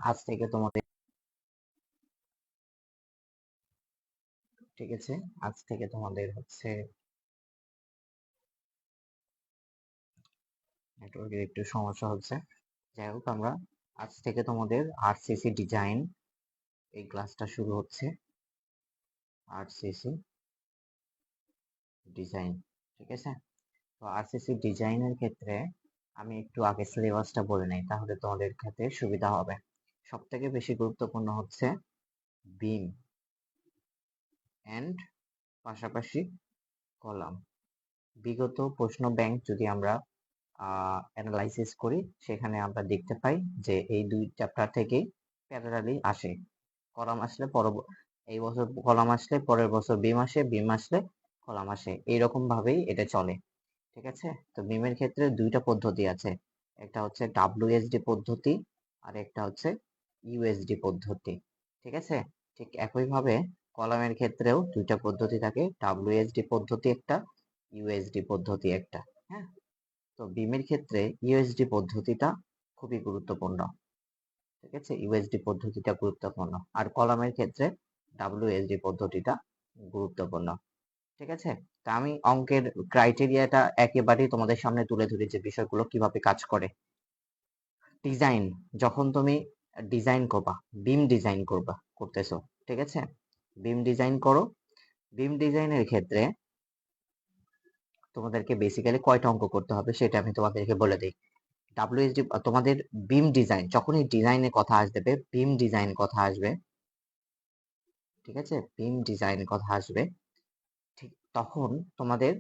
আজ থেকে তোমাদের ঠিক আছে, আজ থেকে তোমাদের হচ্ছে নেটওয়ার্কের একটু সমস্যা হচ্ছে। যাই হোক, আমরা আজ থেকে তোমাদের আরসিসি ডিজাইন এই ক্লাসটা শুরু হচ্ছে। আরসিসি ডিজাইন, ঠিক আছে। তো আরসিসি ডিজাইনের ক্ষেত্রে আমি একটু আগে সিলেবাসটা বলে নেই, তাহলে তোমাদের ক্ষেত্রে সুবিধা হবে। সব থেকে বেশি গুরুত্বপূর্ণ হচ্ছে বিম এন্ড পাশাপাশি কলাম। বিগত প্রশ্ন ব্যাংক যদি আমরা অ্যানালাইসিস করি, সেখানে আমরা দেখতে পাই যে এই দুই চ্যাপ্টার থেকেই প্যারালালি আসে। কলাম আসলে এই বছর কলাম আসলে পরের বছর বিম আসে, বিম আসলে কলাম আসে, এইরকম ভাবেই এটা চলে, ঠিক আছে। তো বিমের ক্ষেত্রে দুইটা পদ্ধতি আছে, একটা হচ্ছে ডাব্লিউএসডি পদ্ধতি আর একটা হচ্ছে ইউএসডি পদ্ধতি, ঠিক আছে। ঠিক একইভাবে কলামের ক্ষেত্রেও দুইটা পদ্ধতি থাকে, ডাব্লিউএসডি পদ্ধতি একটা, ইউএসডি পদ্ধতি একটা। হ্যাঁ, তো বিমের ক্ষেত্রে ইউএসডি পদ্ধতিটা খুবই গুরুত্বপূর্ণ, ঠিক আছে। ইউএসডি পদ্ধতিটা গুরুত্বপূর্ণ, আর কলামের ক্ষেত্রে ডাব্লিউএসডি পদ্ধতিটা গুরুত্বপূর্ণ, ঠিক আছে। তা আমি অঙ্কের ক্রাইটেরিয়াটা একেবারেই তোমাদের সামনে তুলে ধরি যে বিষয়গুলো কিভাবে কাজ করে। ডিজাইন, যখন তুমি ডিজাইন করবা, বিম ডিজাইন করতেছো, ঠিক আছে। বিম ডিজাইন করো, বিম ডিজাইনের ক্ষেত্রে তোমাদেরকে বেসিক্যালি কয়টা অঙ্ক করতে হবে সেটা আমি তোমাদেরকে বলে দিই। ডাব্লিউএসডি তোমাদের বিম ডিজাইন, যখনই ডিজাইনের কথা আসবে, বিম ডিজাইন কথা আসবে, ঠিক আছে, বিম ডিজাইন কথা আসবে, ঠিক তখন তোমাদের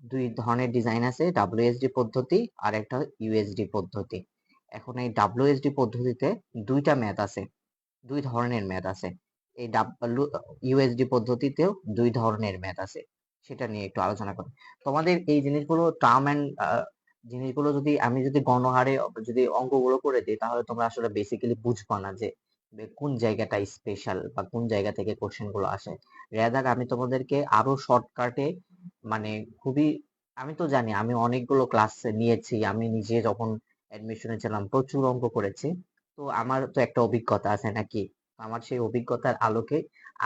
দুই ধরনের ডিজাইন আছে, ডাব্লিউএসডি পদ্ধতি আর একটা ইউএসডি পদ্ধতি। এখন এই ডাব্লিউএসডি পদ্ধতিতে দুইটা ম্যাথ আছে, দুই ধরনের ম্যাথ আছে। এই ইউএসডি পদ্ধতিতেও দুই ধরনের ম্যাথ আছে, সেটা নিয়ে একটু আলোচনা করি। তোমাদের এই জিনিসগুলো টার্ম এন্ড জিনিসগুলো যদি আমি যদি গণহারে যদি অঙ্কগুলো করে দিই, তাহলে তোমরা আসলে বেসিক্যালি বুঝবা না যে কোন জায়গাটা স্পেশাল বা কোন জায়গা থেকে কোশ্চেন গুলো আসে। রেদার আমি তোমাদেরকে আরো শর্টকাটে, মানে খুবই, আমি তো জানি, আমি অনেকগুলো ক্লাস নিয়েছি, আমি নিজে যখন অ্যাডমিশনে ছিলাম প্রচুর অঙ্ক করেছি, তো আমার তো একটা অভিজ্ঞতা আছে নাকি। আমার সেই অভিজ্ঞতার আলোকে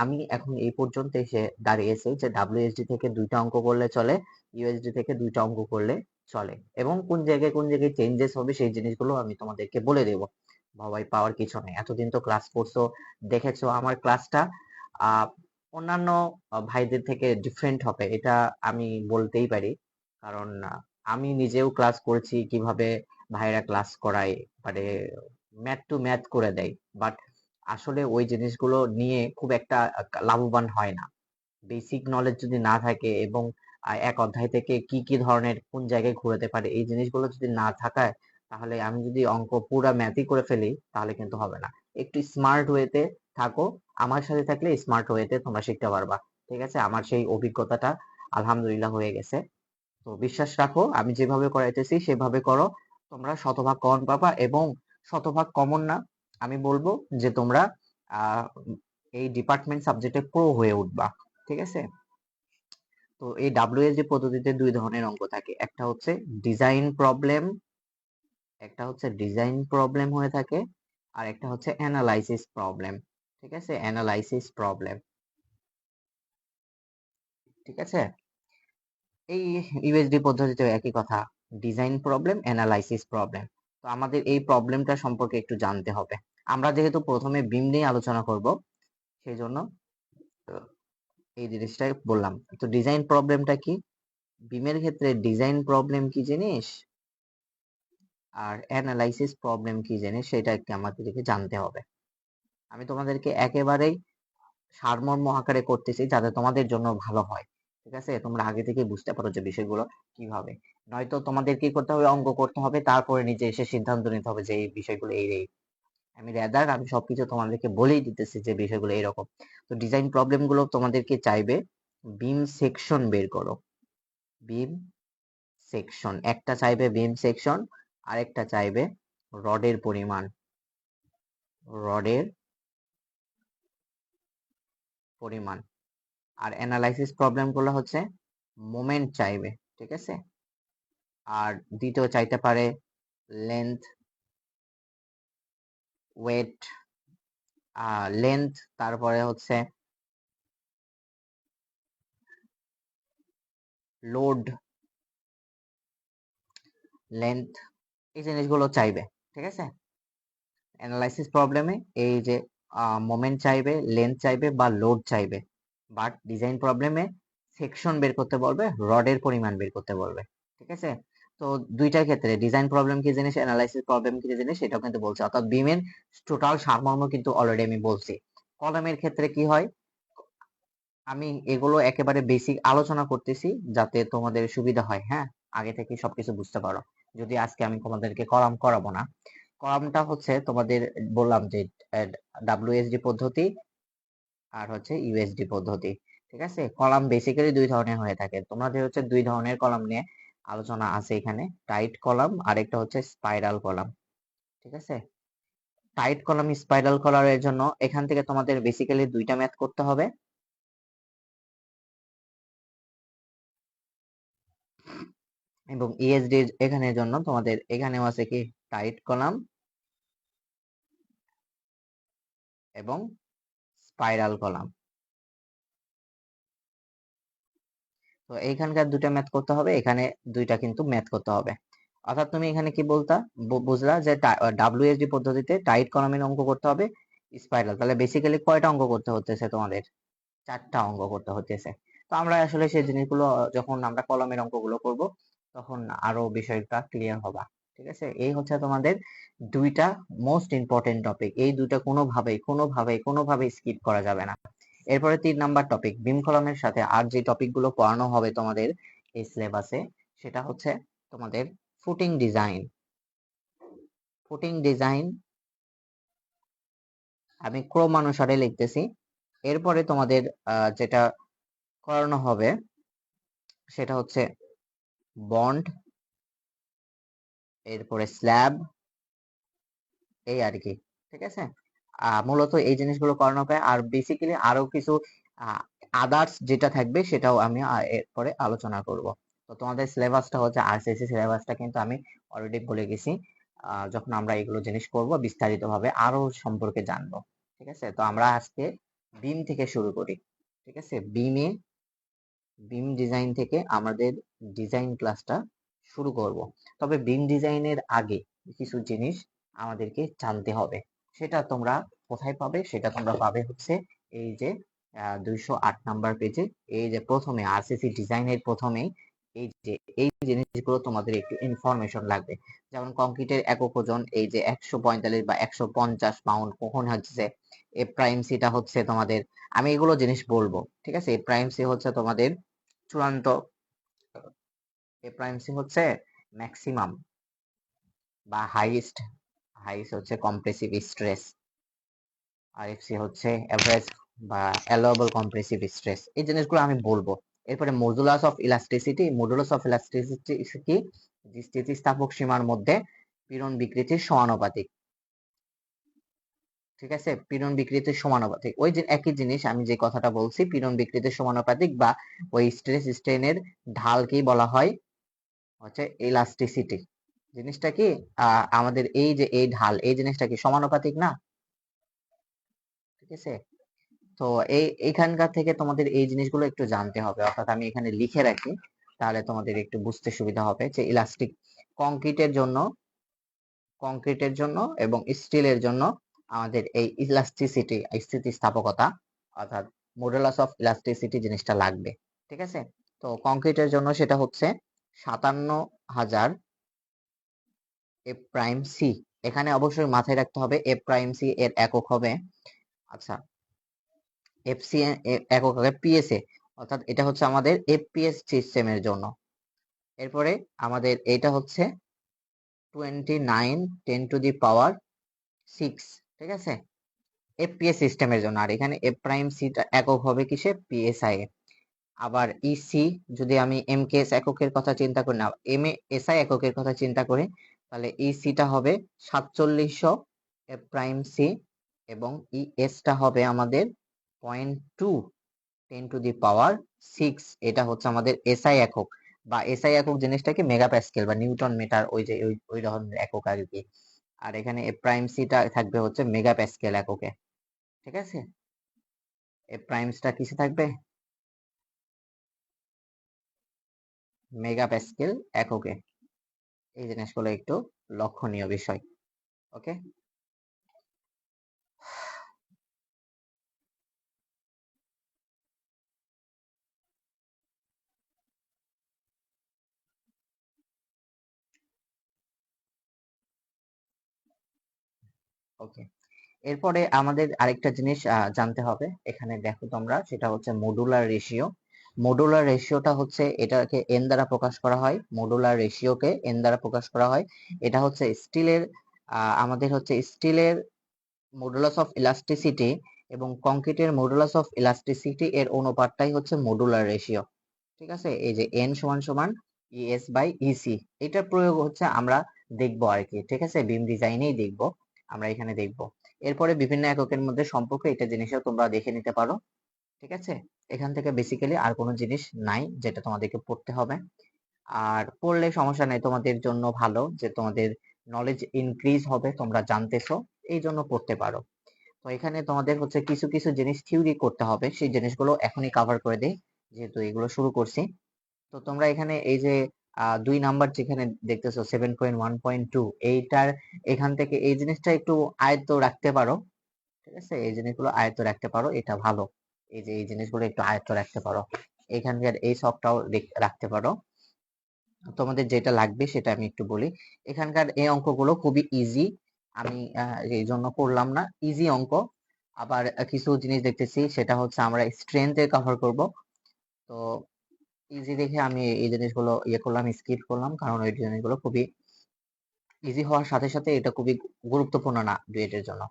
আমি এখন এই পর্যন্ত এসে দাঁড়িয়েছি যে ডাব্লিউএসডি থেকে দুইটা অঙ্ক করলে চলে, ইউএসডি থেকে দুইটা অঙ্ক করলে চলে, এবং কোন জায়গায় চেঞ্জেস হবে সেই জিনিসগুলো আমি তোমাদেরকে বলে দেবো। ভয় পাওয়ার কিছু নেই, এতদিন তো ক্লাস করছো, দেখেছো আমার ক্লাসটা আহ অন্যান্য ভাইদের থেকে ডিফারেন্ট হবে, এটা আমি বলতেই পারি। কারণ আমি নিজেও ক্লাস করেছি কিভাবে ভাইরা ক্লাস করায়, মানে ম্যাথ টু ম্যাথ করে দেয়, বাট আসলে ওই জিনিসগুলো নিয়ে খুব একটা লাভবান হয় না। বেসিক নলেজ যদি না থাকে এবং এক অধ্যায় থেকে কি কি ধরনের কোন জায়গায় ঘোরাতে পারে এই জিনিসগুলো যদি না থাকায়, তাহলে আমি যদি অঙ্ক পুরা ম্যাথই করে ফেলি তাহলে কিন্তু হবে না। একটু স্মার্ট ওয়েতে থাকো, আমার সাথে থাকলে স্মার্ট ওয়েতে তোমরা শিখতে পারবা, ঠিক আছে। আমার সেই অভিজ্ঞতাটা আলহামদুলিল্লাহ হয়ে গেছে। তো বিশ্বাস রাখো, আমি যেভাবে করাইতেছি সেভাবে করো, তোমরা শতভাগ কমন পাবা, এবং শতভাগ কমন না, আমি বলবো যে তোমরা আহ এই ডিপার্টমেন্ট সাবজেক্টে প্রো হয়ে উঠবা, ঠিক আছে। তো এই ডাব্লিউএসডি পদ্ধতিতে দুই ধরনের অঙ্ক থাকে, একটা হচ্ছে ডিজাইন প্রবলেম, একটা হচ্ছে ডিজাইন প্রবলেম হয়ে থাকে, আর একটা হচ্ছে অ্যানালাইসিস প্রবলেম, ঠিক আছে, অ্যানালাইসিস প্রবলেম, ঠিক আছে। এই ইউএসডি পদ্ধতিতে একই কথা, ডিজাইন প্রবলেম, অ্যানালাইসিস প্রবলেম। তো আমাদের এই প্রবলেমটা সম্পর্কে একটু জানতে হবে। আমরা যেহেতু প্রথমে বিম নিয়ে আলোচনা করব, সেই জন্য এই জিনিসটাই বললাম। তো ডিজাইন প্রবলেমটা কি, বিমের ক্ষেত্রে ডিজাইন প্রবলেম কি জিনিস আর অ্যানালাইসিস প্রবলেম কি জিনিস সেটা একটু আমাদেরকে জানতে হবে। আমি তোমাদেরকে একেবারেই সারমর্ম আকারে করতেছি যাতে তোমাদের জন্য ভালো হয়, ঠিক আছে। তোমরা আগে থেকে বুঝতে পারো যে বিষয়গুলো কিভাবে, নয়তো তোমাদের কি করতে হবে, অঙ্ক করতে হবে, তারপরে নিজে এসে সিদ্ধান্ত নিতে হবে যে এই বিষয়গুলো এই। আমি সবকিছু তোমাদেরকে বলেই দিতেছি যে বিষয়গুলো এরকম। তো ডিজাইন প্রবলেম গুলো তোমাদেরকে চাইবে বিম সেকশন বের করো, বিম সেকশন একটা চাইবে, বিম সেকশন আরেকটা চাইবে রডের পরিমাণ, রডের পরিমাণ। আর অ্যানালাইসিস প্রবলেম গুলো হচ্ছে মোমেন্ট চাইবে, ঠিক আছে। আর দ্বিতীয় চাইতে পারে লেন্থ, ওয়েট, লেন্থ, তারপরে হচ্ছে লোড, লেন্থ, এই জিনিসগুলো চাইবে। ঠিক আছে, অ্যানালাইসিস প্রবলেমে এই যে মোমেন্ট চাইবে, লেন্থ চাইবে বা লোড চাইবে, বাট ডিজাইন প্রবলেমে সেকশন বের করতে বলবে, রডের পরিমাণ বের করতে বলবে। ঠিক আছে, তো দুইটার ক্ষেত্রে ডিজাইন প্রবলেম কি জিনিস, অ্যানালাইসিস প্রবলেম কি জিনিস, সেটাও কিন্তু বলছে। অর্থাৎ বিমের টোটাল সারমর্ম কিন্তু অলরেডি আমি বলছি। কলামের ক্ষেত্রে কি হয়, আমি এগুলো একেবারে বেসিক আলোচনা করতেছি যাতে তোমাদের সুবিধা হয়, হ্যাঁ, আগে থেকে সবকিছু বুঝতে পারো। যদি আজকে আমি তোমাদেরকে কলাম করাবো না, কলামটা হচ্ছে তোমাদের বললাম যে ডাব্লিউএসডি পদ্ধতি আর হচ্ছে ইউএসডি পদ্ধতি। ঠিক আছে, কলাম বেসিক্যালি দুই ধরনের হয়ে থাকে। তোমাদের হচ্ছে দুই ধরনের কলাম নিয়ে আলোচনা আছে এখানে, টাইট কলাম আর একটা হচ্ছে স্পাইরাল কলাম। ঠিক আছে, টাইট কলাম স্পাইরাল কলামের জন্য এখান থেকে তোমাদের বেসিক্যালি দুইটা ম্যাথ করতে হবে, এবং ইএসডি এখানের জন্য তোমাদের এখানেও আছে কি টাইট কলাম এবং স্পাইরাল কলাম। তো এইখানকার দুইটা ম্যাথ করতে হবে, এখানে দুইটা কিন্তু ম্যাথ করতে হবে। অর্থাৎ তুমি এখানে কি বলতা, বুঝলা যে ডাব্লিউএসডি পদ্ধতিতে টাইট কলামের অঙ্ক করতে হবে, স্পাইরাল, তাহলে বেসিক্যালি কয়টা অঙ্ক করতে হতেছে তোমাদের, চারটা অঙ্ক করতে হতেছে। তো আমরা আসলে সেই জিনিসগুলো যখন আমরা কলমের অঙ্কগুলো করব তখন আরো বিষয়টা ক্লিয়ার হবা। ঠিক আছে, এই হচ্ছে তোমাদের দুইটা মোস্ট ইম্পর্টেন্ট টপিক, এই দুইটা কোনোভাবেই স্কিপ করা যাবে না। এরপরে 3 নাম্বার টপিক, বিম কলামের সাথে আর যে টপিক গুলো পড়ানো হবে তোমাদের এই সিলেবাসে, সেটা হচ্ছে তোমাদের ফুটিং ডিজাইন। ফুটিং ডিজাইন আমি ক্রমানুসারে লিখতেছি। এরপরে তোমাদের যেটা করানো হবে সেটা হচ্ছে বন্ড, এরপরে স্ল্যাব, এই আর কি। ঠিক আছে, মূলত এই জিনিসগুলো করানো হবে, আর বেসিক্যালি আরো কিছু আদার্স যেটা থাকবে সেটাও আমি এরপরে আলোচনা করব। তো তোমাদের সিলেবাসটা হচ্ছে আরসিসি সিলেবাসটা কিন্তু আমি অলরেডি বলে গেছি, যখন আমরা এগুলো জিনিস করব বিস্তারিত ভাবে আরো সম্পর্কে জানবো। ঠিক আছে, তো আমরা আজকে বিম থেকে শুরু করি। ঠিক আছে, বিম ডিজাইন থেকে আমাদের ডিজাইন ক্লাসটা শুরু করব। তবে বিম ডিজাইনের আগে কিছু জিনিস আমাদেরকে জানতে হবে, সেটা তোমরা কোথায় পাবে, সেটা তোমরা পাবে হচ্ছে এই যে 208 নাম্বার পেজে, এই যে প্রথমে আরসিসি ডিজাইনের প্রথমেই এই যে এই জিনিসগুলো তোমাদের একটু ইনফরমেশন লাগবে। যেমন কংক্রিটের একক ওজন এই যে 145 বা 150 পাউন্ড, কখন হচ্ছে এ প্রাইম সিটা হচ্ছে তোমাদের, আমি এগুলো জিনিস বলবো। ঠিক আছে, এ প্রাইম সি হচ্ছে তোমাদের চূড়ান্ত, এ প্রাইম সি হচ্ছে ম্যাক্সিমাম বা হাইয়েস্ট, হচ্ছে কম্প্রেসিভ স্ট্রেস, আর এফসি হচ্ছে এভারেজ বা অ্যালোয়েবল কম্প্রেসিভ স্ট্রেস, এই জিনিসগুলো আমি বলবো। এরপরে মডুলাস অফ ইলাস্টিসিটি, কি, যে স্থিতিস্থাপক সীমার মধ্যে পীড়ন বিকৃতির সমানুপাতিক। ঠিক আছে, পীড়ন বিকৃতির সমানুপাতিক, ওই যে একই জিনিস আমি যে কথাটা বলছি, পীড়ন বিকৃতির সমানুপাতিক বা ওই স্ট্রেস স্ট্রেনের ঢালকেই বলা হয় হচ্ছে ইলাস্টিসিটি। জিনিসটা কি, আমাদের এই যে এই ঢাল, এই জিনিসটা কি সমানুপাতিক না? ঠিক আছে, তো এইখানকার থেকে তোমাদের এই জিনিসগুলো একটু জানতে হবে, অর্থাৎ আমি এখানে লিখে রাখি, তাহলে তোমাদের একটু বুঝতে সুবিধা হবে যে ইলাস্টিক কংক্রিটের জন্য এবং স্টিলের জন্য আমাদের এই ইলাস্টিসিটি, স্থিতিস্থাপকতা, অর্থাৎ মডুলাস অফ ইলাস্টিসিটি জিনিসটা লাগবে। ঠিক আছে, তো কংক্রিটের জন্য সেটা হচ্ছে 57,000 এফ প্রাইম সি। এখানে অবশ্যই মাথায় রাখতে হবে এফ প্রাইম সি এর একক হবে, আচ্ছা, এফসি একক হবে পিএসএ, অর্থাৎ এটা হচ্ছে আমাদের এফপিএস সিস্টেমের জন্য। এরপরে আমাদের এটা হচ্ছে 29 10⁶, ঠিক আছে, এফপিএস সিস্টেমের জন্য। আর এখানে এফ প্রাইম সিটা একক হবে কিসে, পিএসআই এ। আবার ইসি, যদি আমি এমকেএস এককের কথা চিন্তা করি, না এম এসআই এককের কথা চিন্তা করি, তাহলে ইসিটা হবে 4700 এফ প্রাইম সি, এবং ইএসটা হবে আমাদের 0.2 10⁶। এটা হচ্ছে আমাদের এসআই একক, বা এসআই একক জিনিসটাকে মেগাপ্যাসকেল বা নিউটন মিটার, ওই যে ওই ধরনের একক আর কি। আর এখানে এ প্রাইম সিটা থাকবে হচ্ছে মেগা প্যাসকেল এককে। ঠিক আছে, এ প্রাইমসটা কিসে থাকবে? মেগা প্যাসকেল এককে। এই জিনিসগুলো একটু লক্ষণীয় বিষয়। ওকে, ওকে। এরপরে আমাদের আরেকটা জিনিস জানতে হবে, এখানে দেখো তোমরা, সেটা হচ্ছে মডুলার রেশিও। মডুলার রেশিওটা হচ্ছে, এটাকে এন দ্বারা প্রকাশ করা হয়, মডুলার রেশিওকে এন দ্বারা প্রকাশ করা হয়। এটা হচ্ছে স্টিলের, আমাদের হচ্ছে স্টিলের মডুলাস অফ ইলাস্টিসিটি এবং কংক্রিটের মডুলাস অফ ইলাস্টিসিটি এর অনুপাতটাই হচ্ছে মডুলার রেশিও। ঠিক আছে, এই যে এন সমান সমান ইএস বাই ইসি, এটার প্রয়োগ হচ্ছে আমরা দেখবো আর কি। ঠিক আছে, বিম ডিজাইনেই দেখবো, আমরা এখানে দেখবো। এরপরে বিভিন্ন এককের মধ্যে সম্পর্ক, এটা জিনিসও তোমরা দেখে নিতে পারো। ঠিক আছে, এখান থেকে বেসিক্যালি আর কোনো জিনিস নাই যেটা তোমাদেরকে পড়তে হবে। আর পড়লে সমস্যা নেই, তোমাদের জন্য ভালো যে তোমাদের নলেজ ইনক্রিজ হবে, তোমরা জানতেছো, এই জন্য পড়তে পারো। তো এখানে তোমাদের হচ্ছে কিছু কিছু জিনিস থিওরি করতে হবে, সেই জিনিসগুলো এখনই কভার করে দেই যেহেতু এগুলো শুরু করছি। তো তোমরা এখানে এই যে 2 নাম্বার যেখানে দেখতেছো 7.1.2, এইটার এখান থেকে এই জিনিসটা একটু আয়ত্ত রাখতে পারো। ঠিক আছে, এই জিনিসগুলো আয়ত্ত রাখতে পারো, এটা ভালো। এই যে এই জিনিসগুলো একটু আয়ত্ত রাখতে পারো, এখানকার এই সবটাও রাখতে পারো। তোমাদের যেটা লাগবে সেটা আমি একটু বলি। এখানকার এই অঙ্কগুলো খুবই ইজি, আমি এই জন্য করলাম না, ইজি অঙ্ক। আবার কিছু জিনিস দেখতেছি, সেটা হচ্ছে আমরা স্ট্রেংথে কভার করব। তো ইজি দেখে আমি এই জিনিসগুলো ইয়ে করলাম, স্কিপ করলাম, কারণ ওই জিনিসগুলো খুবই ইজি হওয়ার সাথে সাথে এটা খুবই গুরুত্বপূর্ণ না ডুয়েটের জন্য।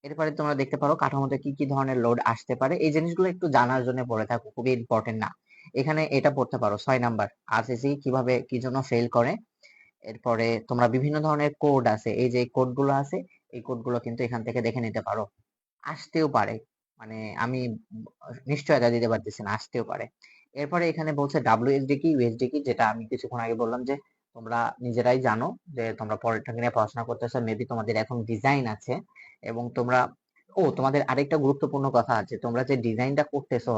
এরপরে তোমরা দেখতে পারো কাঠামোতে কি কি ধরনের লোড আসতে পারে, এই জিনিসগুলো একটু জানার জন্য পড়ে থাকো, খুবই ইম্পর্টেন্ট না। এখানে এটা পড়তে পারো 6 নাম্বার, আরসিসি কিভাবে কি জন্য ফেল করে। এরপরে তোমরা বিভিন্ন ধরনের কোড আছে, এই যে কোড গুলো আছে, এই কোড গুলো কিন্তু এখান থেকে দেখে নিতে পারো, আসতেও পারে, মানে আমি নিশ্চয়তা দিতে পারতেছি না, আসতেও পারে। এরপরে এখানে বলছে ডাব্লিউএসডি কি, ইউএসডি কি, যেটা আমি কিছুক্ষণ আগে বললাম যে তোমরা নিজেরাই জানো, যে তোমরা পরেরটা নিয়ে পড়াশোনা করতেছো, মেবি তোমাদের এখন ডিজাইন আছে এবং তোমরা, ও তোমাদের আরেকটা গুরুত্বপূর্ণ কথা আছে, তোমরা যে ডিজাইনটা করতেছো,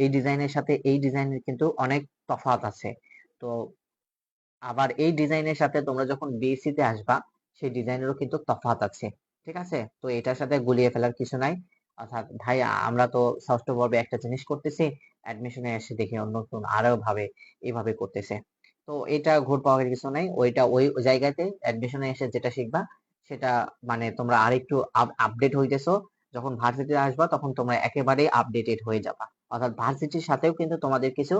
এই ডিজাইনের সাথে এই ডিজাইনের কিন্তু অনেক তফাৎ আছে। তো আবার এই ডিজাইনের সাথে তোমরা যখন বিএসসি তে আসবা, সেই ডিজাইনেরও কিন্তু তফাৎ আছে। ঠিক আছে, তো এটার সাথে গুলিয়ে ফেলার কিছু নাই। অর্থাৎ ভাই, আমরা তো ষষ্ঠ পর্বে একটা জিনিস করতেছি, অ্যাডমিশনে এসে দেখি অন্য নতুন আরো ভাবে এইভাবে করতেছে। তো এটা ঘুর পাওয়ার কিছু নাই, ওইটা ওই জায়গাতে অ্যাডমিশনে এসে যেটা শিখবা সেটা, মানে তোমরা আরেকটু আপডেট হইতেছো, যখন ভার্সিটিতে আসবা তখন তোমরা একেবারেই আপডেটেড হয়ে যাবা। অর্থাৎ ভার্সিটির সাথেও কিন্তু তোমাদের কিছু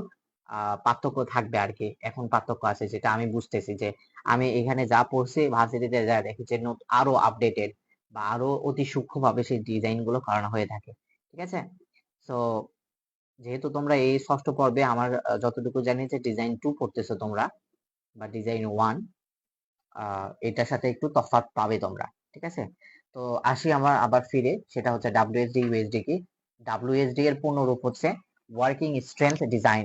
পার্থক্য থাকবে আর কি। এখন পার্থক্য আছে, যেটা আমি বুঝতেছি, যে আমি এখানে যা পড়ছি ভার্সিটিতে যা দেখি যে আরো আপডেটেড বা আরো অতি সূক্ষ্মভাবে সেই ডিজাইন গুলো করানো হয়ে থাকে। ঠিক আছে, তো যেহেতু তোমরা এই ষষ্ঠ পর্বে, আমার যতটুকু জানি যে ডিজাইন 2 পড়তেছো তোমরা, বা ডিজাইন 1, এটার সাথে একটু তফাৎ পাবে তোমরা। ঠিক আছে, তো আসি আমরা আবার ফিরে, সেটা হচ্ছে ডাব্লিউএসডি ইউএসডি কি। ডাব্লিউএসডি এর পূর্ণ রূপ হচ্ছে working strength design,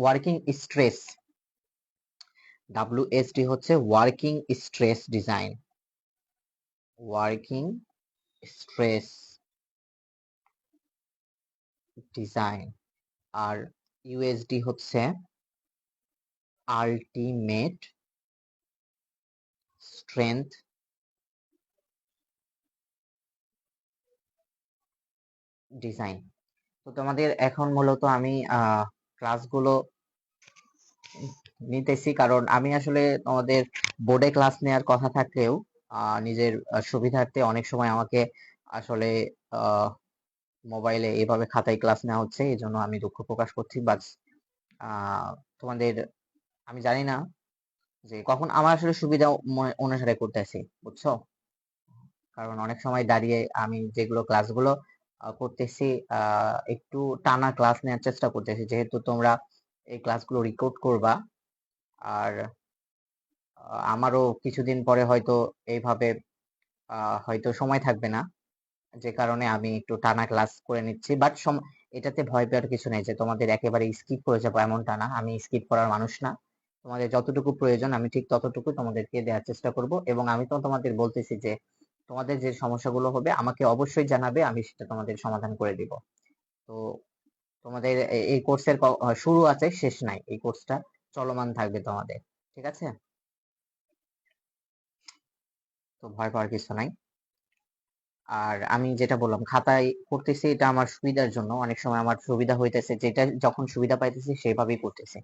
working stress. WSD হচ্ছে working stress design, working stress design. আর ইউএসডি হচ্ছে আলটিমেট স্ট্রেংথ ডিজাইন। তো তোমাদের এখন মূলত আমি ক্লাসগুলো নিতেছি, কারণ আমি আসলে তোমাদের বোর্ডে ক্লাস নেওয়ার কথা থাকলেও নিজের সুবিধার্থে অনেক সময় আমাকে আসলে মোবাইলে এভাবে খাতায় ক্লাস নেওয়া হচ্ছে, এই জন্য আমি দুঃখ প্রকাশ করছি। বাট আহ তোমাদের, আমি জানি না যে কখন আমার আসলে সুবিধা অনুসারে করতেছি, বুঝছো। কারণ অনেক সময় দাঁড়িয়ে আমি যেগুলো ক্লাসগুলো করতেছি, একটু টানা ক্লাস নেওয়ার চেষ্টা করতেছি, যেহেতু তোমরা এই ক্লাসগুলো রেকর্ড করবা। আর আমারও কিছুদিন পরে হয়তো এইভাবে হয়তো সময় থাকবে না, যে কারণে আমি একটু টানা ক্লাস করে নিচ্ছি। বাট এটাতে ভয় পাওয়ার কিছু নেই যে তোমাদের একেবারে স্কিপ করে যাবো, এমনটা না, আমি স্কিপ করার মানুষ না। তোমাদের যতটুকু প্রয়োজন আমি ঠিক ততটুকু তোমাদেরকে দেওয়ার চেষ্টা করব, এবং আমি তো তোমাদের বলতেছি যে তোমাদের যে সমস্যাগুলো হবে আমাকে অবশ্যই জানাবে, আমি সেটা তোমাদের সমাধান করে দিব। তো তোমাদের এই কোর্সের শুরু আছে, শেষ নাই, এই কোর্সটা চলমান থাকবে তোমাদের, ঠিক আছে? তো ভয় পাওয়ার কিছু নাই। আর আমি যেটা বললাম খাতায় করতেছি, এটা আমার সুবিধার জন্য, অনেক সময় আমার সুবিধা হইতেছে, যেটা যখন সুবিধা পাইতেছি সেভাবেই করতেছি,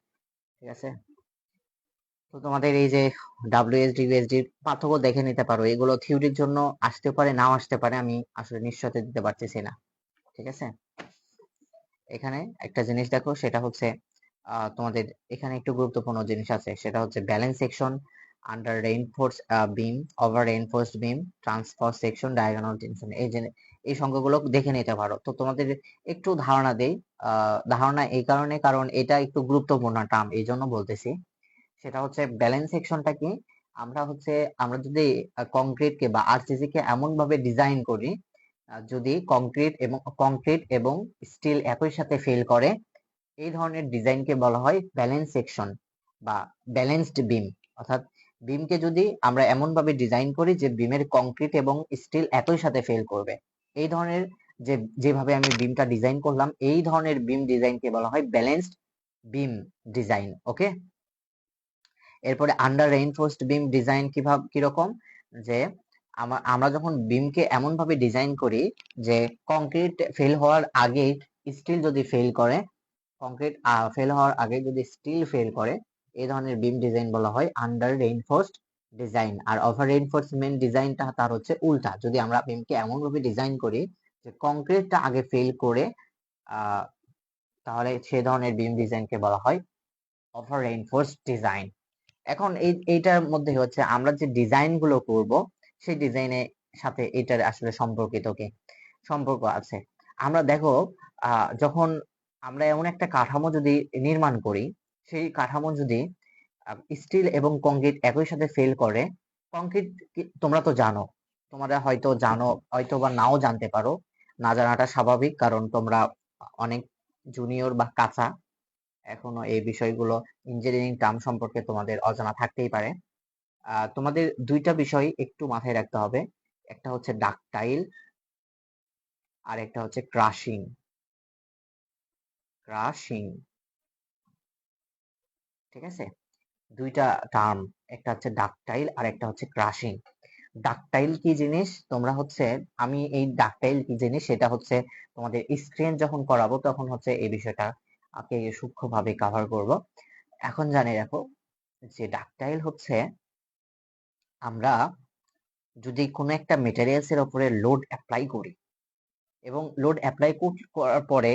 ঠিক আছে? তো তোমাদের এই যে ডাব্লিউএসডি ইউএসডি পার্থক্য দেখে নিতে পারো, এগুলো থিওরির জন্য আসতে পারে, নাও আসতে পারে, আমি আসলে নিশ্চয়তা দিতে পারতেছি না, ঠিক আছে? এখানে একটা জিনিস দেখো, সেটা হচ্ছে তোমাদের এখানে একটু গুরুত্বপূর্ণ জিনিস আছে, সেটা হচ্ছে ব্যালেন্স সেকশন, আন্ডার রেইনফোর্স বিম, ওভার রেইনফোর্সড বিম, ট্রান্সফার সেকশন, ডায়াগোনাল টেনশন, এই যে এই সংখ্যাগুলো দেখে নিতে পারো। তো তোমাদের একটু ধারণা দেই, ধারণা এই কারণে কারণ এটা একটু গুরুত্বপূর্ণ টার্ম, এই জন্য বলতেছি। সেটা হচ্ছে ব্যালেন্স সেকশনটা কি, আমরা যদি কংক্রিট কে বা আরসিসি কে এমন ভাবে ডিজাইন করি, যদি কংক্রিট এবং স্টিল একই সাথে ফেল করে, এই ধরনের ডিজাইনকে বলা হয় ব্যালেন্স সেকশন বা ব্যালেন্সড বিম। অর্থাৎ বিমকে যদি আমরা এমন ভাবে ডিজাইন করি যে বিমের কংক্রিট এবং স্টিল একই সাথে ফেল করবে, এই ধরনের যেভাবে আমি বিমটা ডিজাইন করলাম, এই ধরনের বিম ডিজাইনকে বলা হয় ব্যালেন্সড বিম ডিজাইন। ওকে, এরপরে আন্ডার রেইনফোর্সড বিম ডিজাইন কিরকম, যে আমরা যখন বিমকে এমন ভাবে ডিজাইন করি যে কংক্রিট ফেল হওয়ার আগে স্টিল যদি ফেল করে, কংক্রিট ফেল হওয়ার আগে যদি স্টিল ফেল করে, এই ধরনের বিম ডিজাইন বলা হয় আন্ডার রেইনফোর্সড ডিজাইন। আর ওভার রেইনফোর্সমেন্ট ডিজাইনটা তার হচ্ছে উল্টা, যদি আমরা বিমকে এমন ভাবে ডিজাইন করি যে কংক্রিটটা আগে ফেল করে, আহ তাহলে সে ধরনের বিম ডিজাইনকে বলা হয় ওভার রেইনফোর্সড ডিজাইন। এখন এইটার মধ্যে হচ্ছে আমরা যে ডিজাইন গুলো করব, সেই ডিজাইনের সাথে এটার আসলে সম্পর্ক আছে। আমরা দেখো, যখন আমরা এমন একটা কাঠামো যদি নির্মাণ করি, সেই কাঠামো যদি স্টিল এবং কংক্রিট একই সাথে ফেল করে, কংক্রিট তোমরা তো জানো, তোমরা হয়তো জানো, হয়তো বা নাও জানতে পারো, না জানাটা স্বাভাবিক, কারণ তোমরা অনেক জুনিয়র বা কাঁচা, এখনো এই বিষয়গুলো ইঞ্জিনিয়ারিং টার্ম সম্পর্কে তোমাদের অজানা থাকতেই পারে। তোমাদের দুইটা বিষয় একটু মাথায় রাখতে হবে, একটা হচ্ছে ডাকটাইল আর একটা হচ্ছে ক্রাশিং। ক্রাশিং, ঠিক আছে? দুইটা টার্ম, একটা হচ্ছে ডাকটাইল আর একটা হচ্ছে ক্রাশিং। ডাকটাইল কি জিনিস, তোমরা হচ্ছে আমি এই ডাকটাইল কি জিনিস সেটা হচ্ছে তোমাদের স্ক্রিন যখন করাবো তখন হচ্ছে এই বিষয়টা আগে সূক্ষ্মভাবে কভার করব। এখন জানি রাখো যে ডাকটাইল হচ্ছে আমরা যদি কোনো একটা মেটেরিয়ালস এর উপরে লোড অ্যাপ্লাই করি, এবং লোড অ্যাপ্লাই করার পরে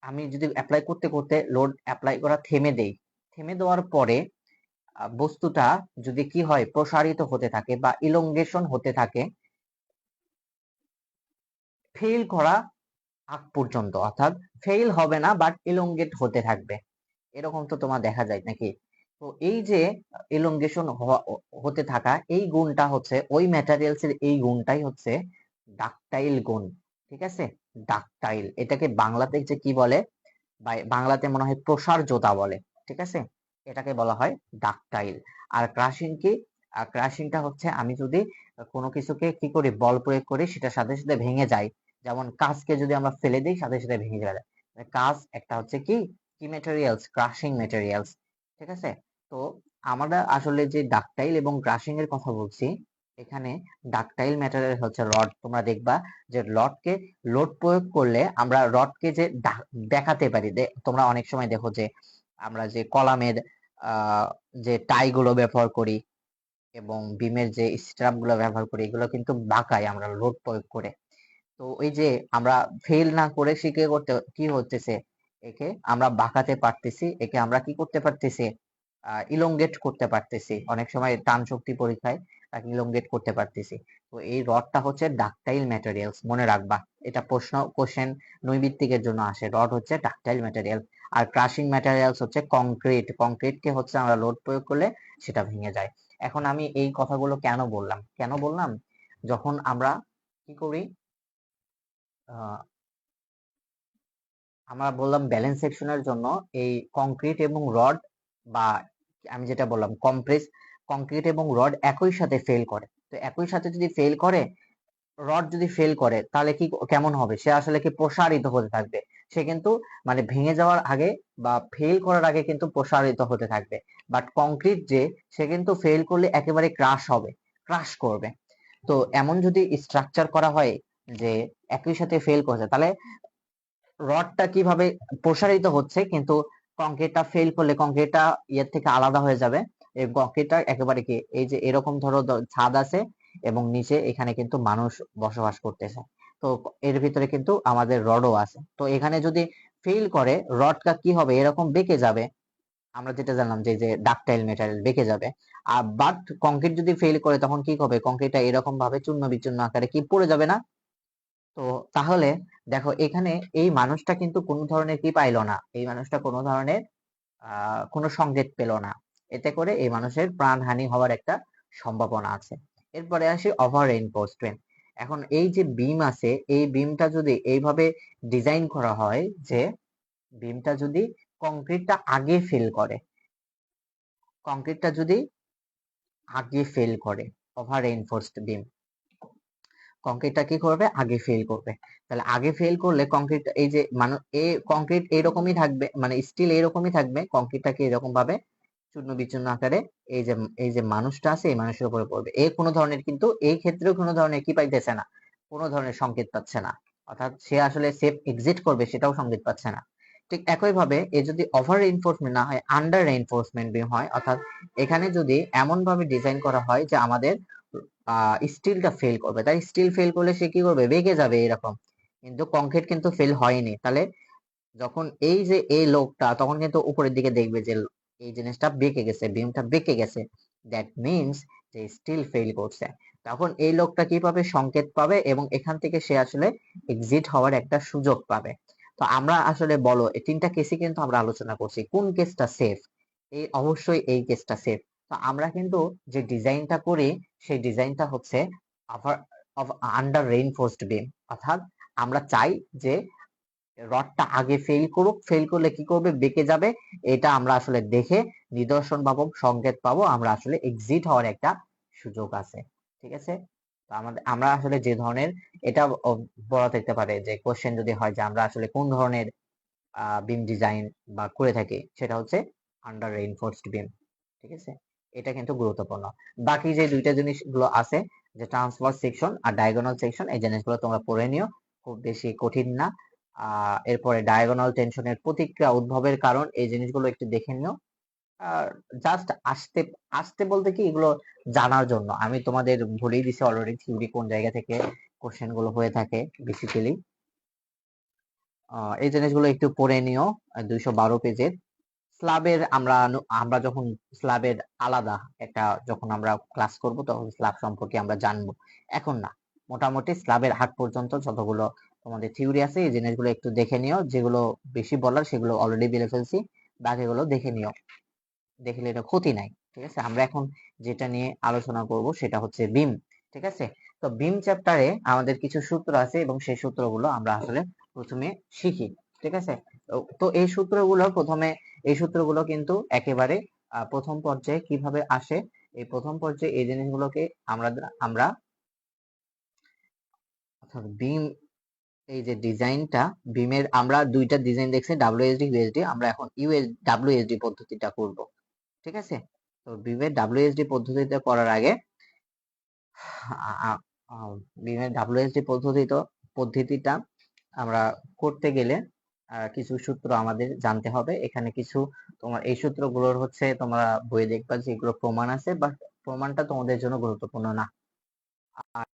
আমি যদি অ্যাপ্লাই করতে করতে লোড অ্যাপ্লাই করা থেমে দেই, থেমে দেওয়ার পরে বস্তুটা যদি কি হয় প্রসারিত হতে থাকে বা ইলংগেশন হতে থাকে ফেল করা আগ পর্যন্ত, অর্থাৎ ফেল হবে না বাট ইলংগেট হতে থাকবে, এরকম তো তোমার দেখা যায় নাকি? তো এই যে ইলংগেশন হতে থাকা, এই গুণটা হচ্ছে ওই ম্যাটেরিয়ালস এর, এই গুণটাই হচ্ছে ডাকটাইল গুণ, ঠিক আছে? ডাকটাইল, এটাকে বাংলাতে যে কি বলে, বাংলাতে মনে হয় প্রসারযোতা বলে, ঠিক আছে? এটাকে বলা হয় ডাকটাইল। আর ক্রাশিং কি, ক্রাশিংটা হচ্ছে আমি যদি কোনো কিছুকে কি করি বল প্রয়োগ করি, সেটা সাথে সাথে ভেঙে যায়, যেমন কাঁচকে যদি আমরা ফেলে দিই সাথে সাথে ভেঙে যায়। কাঁচ একটা হচ্ছে কি কি ম্যাটেরিয়ালস, ক্রাশিং ম্যাটেরিয়ালস, ঠিক আছে? তো আমরা আসলে যে ডাকটাইল এবং ক্রাশিং এর কথা বলছি, এখানে ডাকটাইল ম্যাটেরিয়াল হচ্ছে রড। তোমরা দেখবা যে রডকে লোড প্রয়োগ করলে আমরা রডকে যে দেখাতে পারি, তোমরা অনেক সময় দেখো যে আমরা যে কলামের যে টাই গুলো ব্যবহার করি এবং বিমের যে স্ট্রাপ গুলো ব্যবহার করি, এগুলো কিন্তু বাঁকাই আমরা লোড প্রয়োগ করে। তো ওই যে আমরা ফেল না করে শিখে করতে কি হতেছে, একে আমরা বাঁকাতে পারতেছি, একে আমরা কি করতে পারতেছি, ইলংগেট করতে পারতেছি, অনেক সময় টান শক্তি পরীক্ষায় তাকে ইলংগেট করতে পারতেছি। তো এই রডটা হচ্ছে ডাকটাইল ম্যাটেরিয়ালস, মনে রাখবা, এটা কোশ্চেন নৈমিত্তিকের জন্য আসে, রড হচ্ছে ডাকটাইল ম্যাটেরিয়াল। আর ক্রাশিং ম্যাটেরিয়ালস হচ্ছে কংক্রিটকে হচ্ছে আমরা লোড প্রয়োগ করলে সেটা ভেঙে যায়। এখন আমি এই কথাগুলো কেন বললাম, যখন আমরা কি করি, আহ আমরা বললাম ব্যালেন্স সেকশনের জন্য এই কংক্রিট এবং রড বা আমি যেটা বললাম কংক্রিট এবং রড একই সাথে ফেল করে। তো একই সাথে যদি ফেল করে, রড যদি ফেল করে তাহলে কি কেমন হবে? সে আসলে কি প্রসারিত হতে থাকবে। সে কিন্তু মানে ভেঙে যাওয়ার আগে বা ফেল করার আগে কিন্তু প্রসারিত হতে থাকবে। বাট কংক্রিট যে, সে কিন্তু ফেল করলে একেবারে ক্রাশ হবে, ক্রাশ করবে। তো এমন যদি স্ট্রাকচার করা হয় যে একই সাথে ফেল করছে, তাহলে রডটা কিভাবে প্রসারিত হচ্ছে, কিন্তু কংক্রিটটা ফেল করলে কংক্রিটটা ইয়ের থেকে আলাদা হয়ে যাবে। এই কংক্রিটটা একেবারে কি এই যে এরকম ধরো ছাদ আছে এবং নিচে এখানে কিন্তু মানুষ বসবাস করতেছে। তো এর ভিতরে কিন্তু আমাদের রডও আছে। তো এখানে যদি ফেল করে রডটা কি হবে? এরকম বেঁকে যাবে। আমরা যেটা জানলাম যে যে ডাকটাইল মেটেরিয়াল বেঁকে যাবে। আর বাট কংক্রিট যদি ফেল করে তখন কি হবে? কংক্রিটটা এরকম ভাবে চূর্ণ বিচূর্ণ আকারে কি পড়ে যাবে না? তো তাহলে দেখো এখানে এই মানুষটা কিন্তু কোনো ধরনের কি পাইলো না, এই মানুষটা কোনো ধরনের কোনো সংকেত পেল না। এতে করে এই মানুষের প্রাণহানি হওয়ার একটা সম্ভাবনা আছে। এরপরে আসি ওভার রেইনফোর্সমেন্ট। এখন এই যে বিম আছে, এই বিমটা যদি এইভাবে ডিজাইন করা হয় যে বিমটা যদি কংক্রিটটা আগে ফেল করে, কংক্রিটটা যদি আগে ফেল করে, ওভার রেইনফোর্সড বিম, কংক্রিটটা কি করবে? আগে ফেল করবে। তাহলে আগে ফেল করলে কংক্রিট এই যে কংক্রিট এরকমই থাকবে, মানে স্টিল এরকমই থাকবে, কংক্রিটটাকে এরকম ভাবে চূর্ণ বিচূর্ণ আকারে এই যে মানুষটা আছে এই মানুষের উপরে পড়বে। কোনো ধরনের কিন্তু এই ক্ষেত্রেও কোনো ধরনের কি পাইতেছে না, কোনো ধরনের সংকেত পাচ্ছে না। অর্থাৎ সে আসলে সেফ এক্সিট করবে সেটাও সংকেত পাচ্ছে না। ঠিক একই ভাবে এ যদি ওভার রেইনফোর্সমেন্ট না হয়, আন্ডার রেইনফোর্সমেন্ট বিম হয়, অর্থাৎ এখানে যদি এমন ভাবে ডিজাইন করা হয় যে আমাদের স্টিলটা ফেল করবে, তাই স্টিল ফেল করলে সে কি করবে? বেঁকে যাবে এরকম। কিন্তু কংক্রিট কিন্তু ফেল হয়নি। তাহলে যখন এই যে এই লোকটা তখন কিন্তু উপরের দিকে দেখবে যে এই জিনিসটা বেঁকে গেছে, বিমটা বেঁকে গেছে, দ্যাট মিনস যে স্টিল ফেল করছে। তখন এই লোকটা কি পাবে? সংকেত পাবে এবং এখান থেকে সে আসলে এক্সিট হওয়ার একটা সুযোগ পাবে। তো আমরা আসলে বলো এই তিনটা কেসই কিন্তু আমরা আলোচনা করছি, কোন কেসটা সেফ? এই অবশ্যই এই কেসটা সেফ। তো আমরা কিন্তু যে ডিজাইনটা করি সেই ডিজাইনটা হচ্ছে আন্ডার রেইনফোর্সড বিম, অর্থাৎ আমরা চাই যে রডটা আগে ফেল করুক, ফেল করলে কি করবে? বেঁকে যাবে। এটা আমরা আসলে দেখে নিদর্শন পাবো, সংকেত পাবো, আমরা আসলে এক্সিট হওয়ার একটা সুযোগ আছে। ঠিক আছে? তো আমরা আসলে যে ধরনের এটা বলা থাকতে পারে যে কোশ্চেন যদি হয় যে আমরা আসলে কোন ধরনের বিম ডিজাইন বা করে থাকি, সেটা হচ্ছে আন্ডার রেইনফোর্সড বিম। ঠিক আছে? এটা কিন্তু গুরুত্বপূর্ণ। বাকি যে দুইটা জিনিসগুলো আছে, যে ট্রান্সভার্স সেকশন আর ডায়াগোনাল সেকশন, এই জিনিসগুলো তোমরা পড়ে নিও, খুব বেশি কঠিন না। এরপরে ডায়াগোনাল টেনশনের প্রতিক্রিয়া উদ্ভবের কারণ, এই জিনিসগুলো একটু দেখে নিও। আর জাস্ট আসতে আসতে বলতে কি, এগুলো জানার জন্য আমি তোমাদের বলেই দিছি অলরেডি থিওরি কোন জায়গা থেকে কোশ্চেন গুলো হয়ে থাকে বেসিক্যালি। এই জিনিসগুলো একটু পড়ে নিও। 212 পেজের স্ল্যাবের আমরা যখন স্ল্যাবের আলাদা একটা যখন আমরা ক্লাস করব তখন স্ল্যাব সম্পর্কে আমরা জানবো, এখন না। মোটামুটি স্ল্যাবের হাত পর্যন্ত যতগুলো তোমাদের থিওরি আছে এই জিনিসগুলো একটু দেখে নিও, যেগুলো বেশি বলার সেগুলো অলরেডি বলে ফেলছি, বাকিগুলো দেখে নিও, দেখলে এটা ক্ষতি নাই। ঠিক আছে? আমরা এখন যেটা নিয়ে আলোচনা করব সেটা হচ্ছে বিম। ঠিক আছে? তো বিম চ্যাপ্টারে আমাদের কিছু সূত্র আছে এবং সেই সূত্রগুলো আমরা আসলে প্রথমে শিখি। ঠিক আছে? তো এই সূত্রগুলো কিন্তু একেবারে প্রথম পর্যায়ে কিভাবে আসে, এই প্রথম পর্যায়ে এই জিনিসগুলোকে আমরা আমরা অর্থাৎ বিম, এই যে ডিজাইনটা বিমের আমরা দুইটা ডিজাইন দেখছি, ডাব্লিউএসডি ইউএসডি, আমরা এখন ডাব্লিউএসডি পদ্ধতিটা করব। ঠিক আছে? তো বিমের ডাব্লিউএসডি পদ্ধতিতে করার আগে বিমের ডাব্লিউএসডি পদ্ধতিটা আমরা করতে গেলে কিছু সূত্র আমাদের জানতে হবে। এখানে কিছু তোমার এই সূত্রগুলোর হচ্ছে তোমরা বইয়ে দেখবা যে এগুলো প্রমাণ আছে, বাট প্রমাণটা তোমাদের জন্য গুরুত্বপূর্ণ না।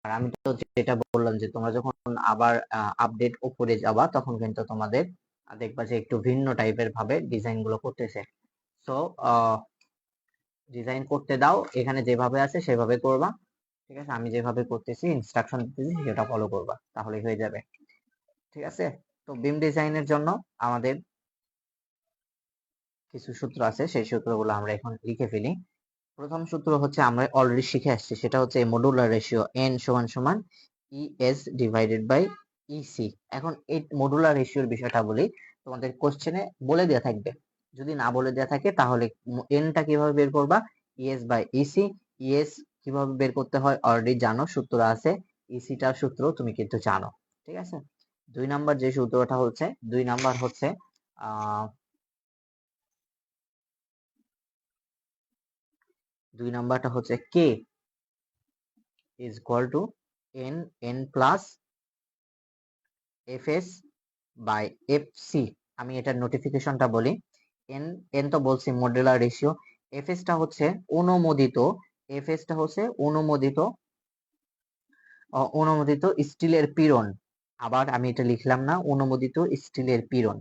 আর আমি তো যেটা বললাম যে তোমরা যখন আবার আপডেট উপরে যাবা তখন কিন্তু তোমাদের দেখবা যে একটু ভিন্ন টাইপের ভাবে ডিজাইন গুলো করতেছে। সো ডিজাইন করতে দাও, এখানে যেভাবে আছে সেভাবে করবা। ঠিক আছে? আমি যেভাবে করতেছি ইনস্ট্রাকশন দিতেছি সেটা ফলো করবা, তাহলেই হয়ে যাবে। ঠিক আছে? তো বিম ডিজাইনের জন্য আমাদের কিছু সূত্র আছে, সেই সূত্রগুলো আমরা এখন লিখে ফেলি। প্রথম সূত্র হচ্ছে আমরা অলরেডি শিখে আসছি, সেটা হচ্ছে মডুলার রেশিও এন সমান সমান ইএস ডিভাইডেড বাই ইসি। এখন এই মডুলার রেশিওর বিষয়টা বলি, তোমাদের কোশ্চেনে বলে দেওয়া থাকবে যদি না বলে দেওয়া থাকে তাহলে এনটা কিভাবে বের করবা, ইএস বাই ইসি। ইএস কিভাবে বের করতে হয় অলরেডি জানো, সূত্র আছে। ইসিটার সূত্র তুমি কিন্তু জানো, ঠিক আছে। 2 নাম্বার যে সূত্রটা হচ্ছে, 2 নাম্বার হচ্ছে আহ 2 নাম্বারটা হচ্ছে K is equal to N, N plus FS by FC. আমি এটার নোটিফিকেশনটা বলি। এন, এন তো বলছি মডুলার রেশিও। এফএসটা হচ্ছে অনুমোদিত, এফএসটা হচ্ছে অনুমোদিত অনুমোদিত স্টিলের পীড়ন। আবার আমি এটা লিখলাম না, অনুমোদিত স্টিলের পীড়ন,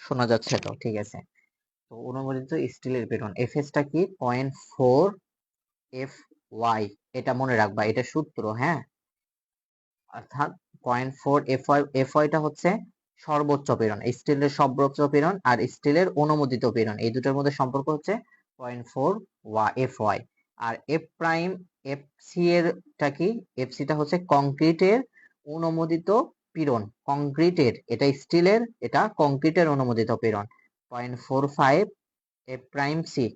শোনা যাচ্ছে তো? ঠিক আছে। তো অনুমোদিত স্টিলের পীড়ন, এফএসটা কি 0.4 এফ ওয়াই, এটা মনে রাখবা, এটা সূত্র, হ্যাঁ। অর্থাৎ 0.4 এফ ওয়াই, এফ ওয়াইটা হচ্ছে সর্বোচ্চ পীড়ন, স্টিলের সর্বোচ্চ পীড়ন আর স্টিলের অনুমোদিত পীড়ন, এই দুটোর মধ্যে সম্পর্ক হচ্ছে 0.4 এফ ওয়াই। আর এফ প্রাইম, এফ সি এরটা কি, এফ সিটা হচ্ছে কংক্রিটের অনুমোদিত পীড়ন, কংক্রিটের, এটা স্টিলের, এটা কংক্রিটের অনুমোদিত পীড়ন 0.45 এফ প্রাইম সি,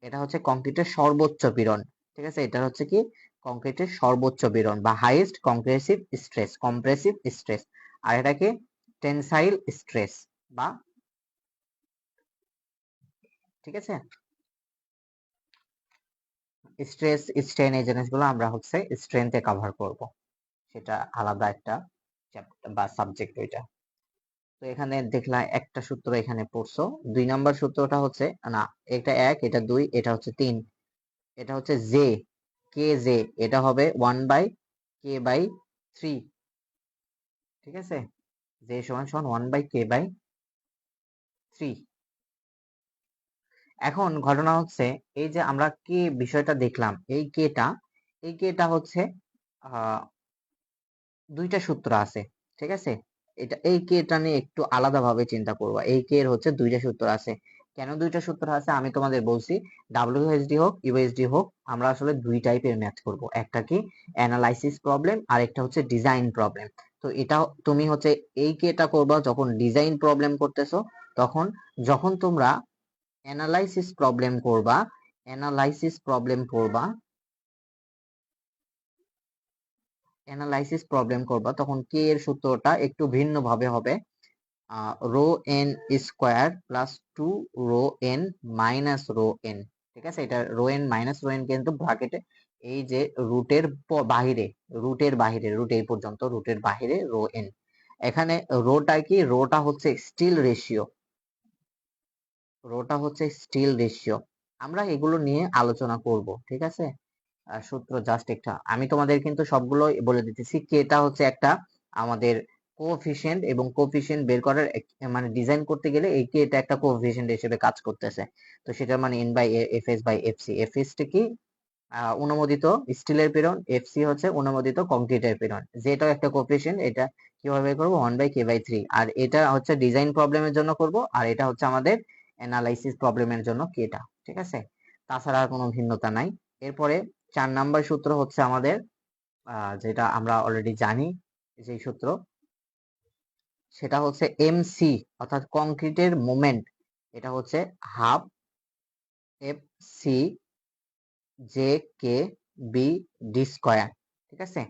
এটা হচ্ছে কংক্রিটের সর্বোচ্চ পীড়ন, ঠিক আছে। এটা হচ্ছে কি কংক্রিটের সর্বোচ্চ পীড়ন বা highest compressive stress, compressive stress. আর এটাকে টেনসাইল স্ট্রেস বা, ঠিক আছে। স্ট্রেস স্ট্রেন এই জিনিসগুলো আমরা হচ্ছে স্ট্রেনথে কভার করব, সেটা আলাদা একটা চ্যাপ্টার বা সাবজেক্ট ওইটা। তো এখানে দেখলা একটা সূত্র এখানে পড়ছো, 2 নাম্বার সূত্রটা হচ্ছে, না এটা 1, এটা 2, এটা হচ্ছে 3, এটা হচ্ছে জে, কে জে, এটা হবে 1/k/3, ঠিক আছে। জে সমান সমান 1/k/3। এখন ঘটনা হচ্ছে, এই যে আমরা কে বিষয়টা দেখলাম, এই কেটা হচ্ছে আহ দুইটা সূত্র আছে, ঠিক আছে। এটা এই কেটা নিয়ে একটু আলাদাভাবে চিন্তা করবা। এই কে এর হচ্ছে দুইটা সূত্র আছে। কেন দুইটা সূত্র আছে আমি তোমাদের বলছি, ডাব্লিউএসডি হোক ইউএসডি হোক, আমরা আসলে দুই টাইপের ম্যাথ করব, একটা কি অ্যানালাইসিস প্রবলেম আর একটা হচ্ছে ডিজাইন প্রবলেম। তো এটা তুমি হচ্ছে এই কেটা করবা যখন ডিজাইন প্রবলেম করতেছো, তখন যখন তোমরা অ্যানালাইসিস প্রবলেম করবা, অ্যানালাইসিস প্রবলেম করবা, অ্যানালাইসিস প্রবলেম করবা, তখন কে এর সূত্রটা একটু ভিন্ন ভাবে হবে। Rho n square plus 2 rho n minus rho n, ঠিক আছে। এটা rho n minus rho n কিন্তু ব্র্যাকেটে, এই যে রুটের বাহিরে, রুটের বাহিরে, রুট এই পর্যন্ত, রুটের বাহিরে রো এন। এখানে রোটা কি, রোটা হচ্ছে স্টিল রেশিও, রোটা হচ্ছে স্টিল রেশিও। আমরা এগুলো নিয়ে আলোচনা করব, ঠিক আছে। সূত্র জাস্ট একটা আমি তোমাদের কিন্তু সবগুলো বলে দিতেছি। কেটা হচ্ছে একটা আমাদের কোএফিশিয়েন্ট, এবং কোএফিশিয়েন্ট বের করার মানে ডিজাইন করতে গেলে এই কে এটা একটা কোএফিশিয়েন্ট হিসেবে কাজ করতেছে। তো সেটা মানে N by F S by F C. F S টা কি অনুমোদিত স্টিলের পীড়ন, এফ সি হচ্ছে অনুমোদিত কংক্রিটের পীড়ন, যেটাও একটা কোএফিশিয়েন্ট। এটা কিভাবে বের করবো, 1/k/3। আর এটা হচ্ছে ডিজাইন প্রবলেমের জন্য করব, আর এটা হচ্ছে আমাদের অ্যানালাইসিস প্রবলেমের জন্য কেটা, ঠিক আছে। তাছাড়া আর কোনো ভিন্নতা নাই। এরপরে 4 নাম্বার সূত্র হচ্ছে আমাদের যেটা আমরা অলরেডি জানি, যে সূত্র, সেটা হচ্ছে এমসি, অর্থাৎ কংক্রিটের মোমেন্ট, এটা হচ্ছে half F C J K B D square, ঠিক আছে।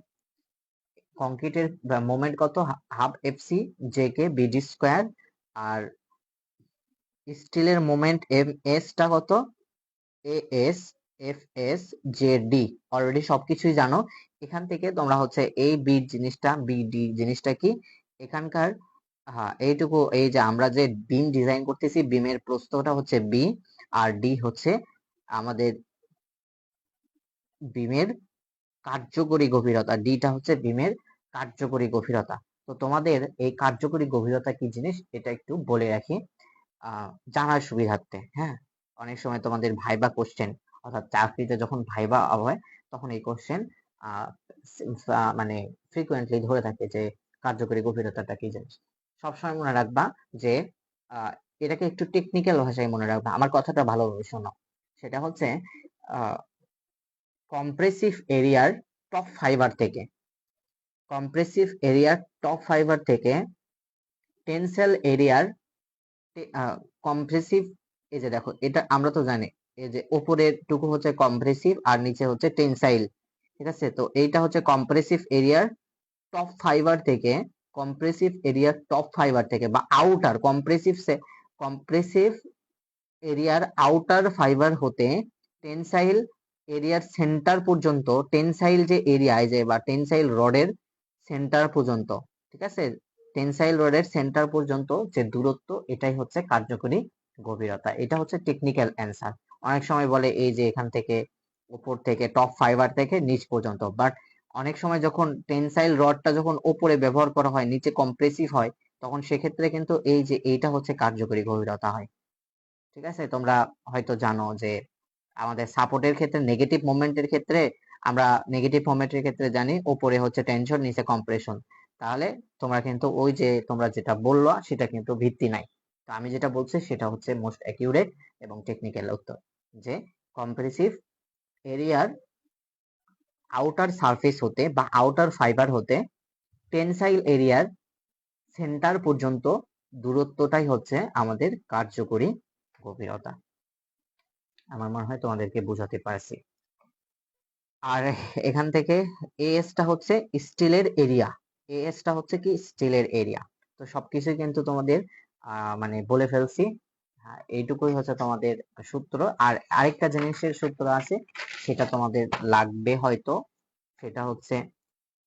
কংক্রিটের মোমেন্ট কত, half F C J K B D square. আর স্টিলের মোমেন্ট এম এস টা কত, A S F S J D, already সবকিছুই জানো। এখান থেকে তোমরা হচ্ছে এই বি জিনিসটা, বি ডি জিনিসটা কি এখানকার, হ্যাঁ এইটুকু, এই যে আমরা যে বিম ডিজাইন করতেছি, বিমের প্রস্থটা হচ্ছে বি, আর ডি হচ্ছে আমাদের বিমের কার্যকরী গভীরতা, ডিটা হচ্ছে বিমের কার্যকরী গভীরতা। তো তোমাদের এই কার্যকরী গভীরতা কি জিনিস এটা একটু বলে রাখি জানার সুবিধার্থে, হ্যাঁ। অনেক সময় তোমাদের ভাইবা কোশ্চেন, অর্থাৎ চাকরিতে যখন ভাইবা হয়, তখন এই কোশ্চেন মানে ফ্রিকুয়েন্টলি ধরে থাকে যে কার্যকরী গভীরতাটা কি জিনিস। সবসময় মনে রাখবা যে এটাকে একটু টেকনিক্যাল ভাষায় মনে রাখবা, আমার কথাটা ভালোভাবে শোনো। সেটা হচ্ছে কম্প্রেসিভ এরিয়ার টপ ফাইবার থেকে, কম্প্রেসিভ এরিয়ার টপ ফাইবার থেকে টেনসেল এরিয়ার, কম্প্রেসিভ এই যে দেখো, এটা আমরা তো জানি এই যে উপরের টুকু হচ্ছে কম্প্রেসিভ আর নিচে হচ্ছে টেনসাইল। ঠিক আছে, তো এইটা হচ্ছে কম্প্রেসিভ এরিয়ার টপ ফাইবার থেকে, কম্প্রেসিভ এরিয়ার টপ ফাইবার থেকে বা আউটার কম্প্রেসিভ এরিয়ার আউটার ফাইবার হতে টেনসাইল এরিয়ার সেন্টার পর্যন্ত, টেনসাইল যে এরিয়া যে বা টেনসাইল রডের সেন্টার পর্যন্ত, ঠিক আছে, টেনসাইল রডের সেন্টার পর্যন্ত যে দূরত্ব, এটাই হচ্ছে কার্যকরী গভীরতা। এটা হচ্ছে টেকনিক্যাল অ্যান্সার। অনেক সময় বলে এই যে এখান থেকে উপর থেকে টপ ফাইবার থেকে নিচ পর্যন্ত, বাট অনেক সময় যখন টেনসাইল রডটা যখন উপরে ব্যবহার করা হয়, নিচে কম্প্রেসিভ হয়, তখন সেক্ষেত্রে কিন্তু এই যে এইটা হচ্ছে কার্যকরী গভীরতা হয়। ঠিক আছে, তোমরা হয়তো জানো যে আমাদের সাপোর্টের ক্ষেত্রে, নেগেটিভ মোমেন্টের ক্ষেত্রে আমরা নেগেটিভ মোমেন্টের ক্ষেত্রে জানি উপরে হচ্ছে টেনশন, নিচে কম্প্রেশন। তাহলে তোমরা কিন্তু ওই যে তোমরা যেটা বললো সেটা কিন্তু ভিত্তি নাই। তো আমি যেটা বলছি সেটা হচ্ছে মোস্ট অ্যাকিউরেট এবং টেকনিক্যাল উত্তর, যে কম্প্রেসিভ এরিয়ার আউটার সারফেস হতে বা আউটার ফাইবার হতে টেনসাইল এরিয়ার সেন্টার পর্যন্ত দূরত্বটাই হচ্ছে আমাদের কার্যকরী গভীরতা। আমার মনে হয় তোমাদেরকে বোঝাতে পারছি। আর এখান থেকে এএসটা হচ্ছে স্টিলের এরিয়া, এএসটা হচ্ছে কি স্টিলের এরিয়া। তো সবকিছু কিন্তু তোমাদের মানে বলে ফেলছি। এইটুকুই হচ্ছে তোমাদের সূত্র। আর আরেকটা জিনিসের সূত্র আছে, সেটা তোমাদের লাগবে হয়তো, সেটা হচ্ছে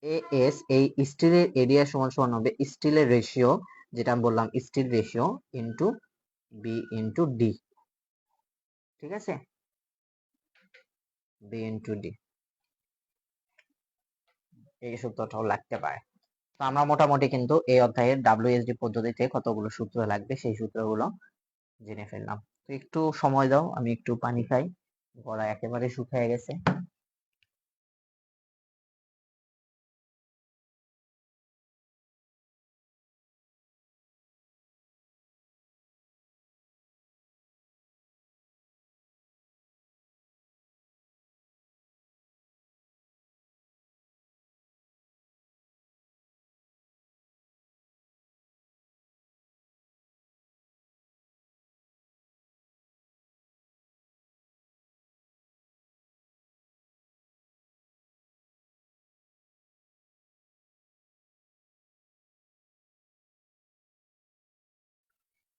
এএস, এই স্টিলের এরিয়া সমান সমান হবে স্টিলের রেশিও, যেটা আমি বললাম steel ratio into B into D. ঠিক আছে, বি ইন্টু ডি, এই সূত্রটাও লাগতে পারে। তো আমরা মোটামুটি কিন্তু এই অধ্যায়ের ডাব্লিউএসডি পদ্ধতিতে কতগুলো সূত্র লাগবে সেই সূত্রগুলো জেনে ফেললাম। তো একটু সময় দাও, আমি একটু পানি খাই, গলা একেবারে শুকিয়ে গেছে।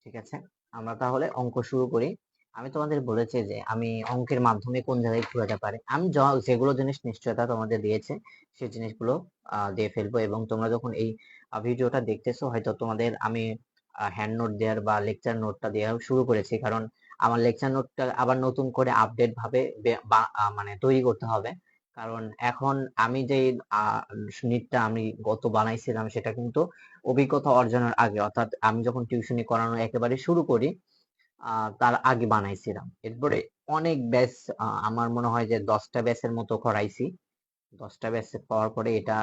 ঠিক আছে, আমরা তাহলে অঙ্ক শুরু করি। আমি তোমাদের বলেছি যে আমি অঙ্কের মাধ্যমে কোন জায়গায় ঘোরাতে পারে, আমি যেগুলো জিনিস নিশ্চয়তা তোমাদের দিয়েছে সেই জিনিসগুলো দিয়ে ফেলবো। এবং তোমরা যখন এই ভিডিওটা দেখতেছো, হয়তো তোমাদের আমি হ্যান্ড নোট দেওয়ার বা লেকচার নোটটা দেওয়া শুরু করেছি, কারণ আমার লেকচার নোটটা আবার নতুন করে আপডেট ভাবে মানে তৈরি করতে হবে। কারণ এখন আমি যে নিটটা আমি গত বানাইছিলাম, সেটা কিন্তু অভিজ্ঞতা অর্জনের আগে, অর্থাৎ আমি যখন টিউশনি করানো একেবারে শুরু করি তার আগে বানাইছিলাম। এরপরে অনেক ব্যাচ, আমার মনে হয় যে 10টা ব্যাচের মতো করাইছি। 10টা ব্যাচ পাওয়ার পরে এটা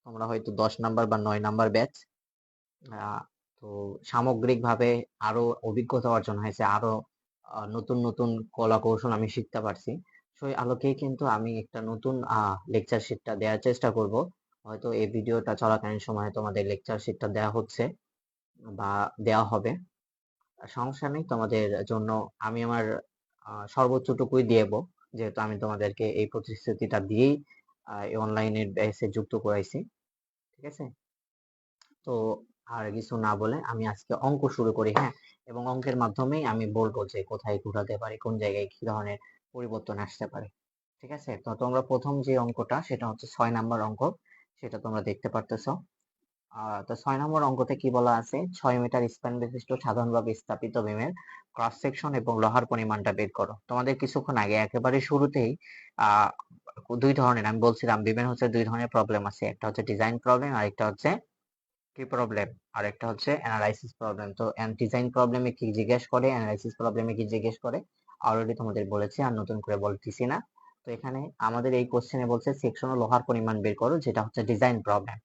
তোমরা হয়তো 10 নাম্বার বা 9 নাম্বার ব্যাচ। তো সামগ্রিকভাবে আরো অভিজ্ঞতা অর্জন হয়েছে, আরো নতুন নতুন কলা কৌশল আমি শিখতে পারছি। সেই আলোকেই কিন্তু আমি একটা নতুন লেকচার শিটটা দেওয়ার চেষ্টা করব। হয়তো এই ভিডিওটা চলাকালীন সময়ে তোমাদের লেকচার শিটটা দেওয়া হচ্ছে বা দেওয়া হবে, সমস্যা নেই। তোমাদের জন্য আমি আমার সর্বোচ্চটুকুই দেব, যেহেতু আমি তোমাদেরকে এই প্রতিশ্রুতিটা দিয়েই এই অনলাইনের ব্যাচে যুক্ত করাইছি। ঠিক আছে, তো আর কিছু না বলে আমি আজকে অঙ্ক শুরু করি। হ্যাঁ, এবং অঙ্কের মাধ্যমেই আমি বলবো যে কোথায় ঘোরাতে পারি, কোন জায়গায় কি ধরনের পরিবর্তন আসতে পারে। ঠিক আছে, তো তোমরা প্রথম যে অঙ্কটা সেটা হচ্ছে 6 নাম্বার অঙ্ক, সেটা তোমরা দেখতে পারতেছো। তো 6 নম্বর অঙ্কতে কি বলা আছে, 6 মিটার স্প্যান বিশিষ্ট সাধারণভাবে স্থাপিত বিমের ক্রস সেকশন এবং লোহার পরিমাণটা বের করো। তোমাদের কিছুক্ষণ আগে একেবারে শুরুতেই আহ দুই ধরনের আমি বলছিলাম, বিমের হচ্ছে দুই ধরনের প্রবলেম আছে, একটা হচ্ছে ডিজাইন প্রবলেম আর একটা হচ্ছে কি প্রবলেম, আর একটা হচ্ছে অ্যানালাইসিস প্রবলেম। তো ডিজাইন প্রবলেমে কি জিজ্ঞেস করে, অ্যানালাইসিস প্রবলেমে কি জিজ্ঞেস করে, অলরেডি তোমাদের বলেছি, আর নতুন করে বলতেছি না। তো এখানে আমাদের এই কোশ্চেনে বলছে সেকশন ও লোহার পরিমাণ বের করো, যেটা হচ্ছে ডিজাইন প্রবলেম।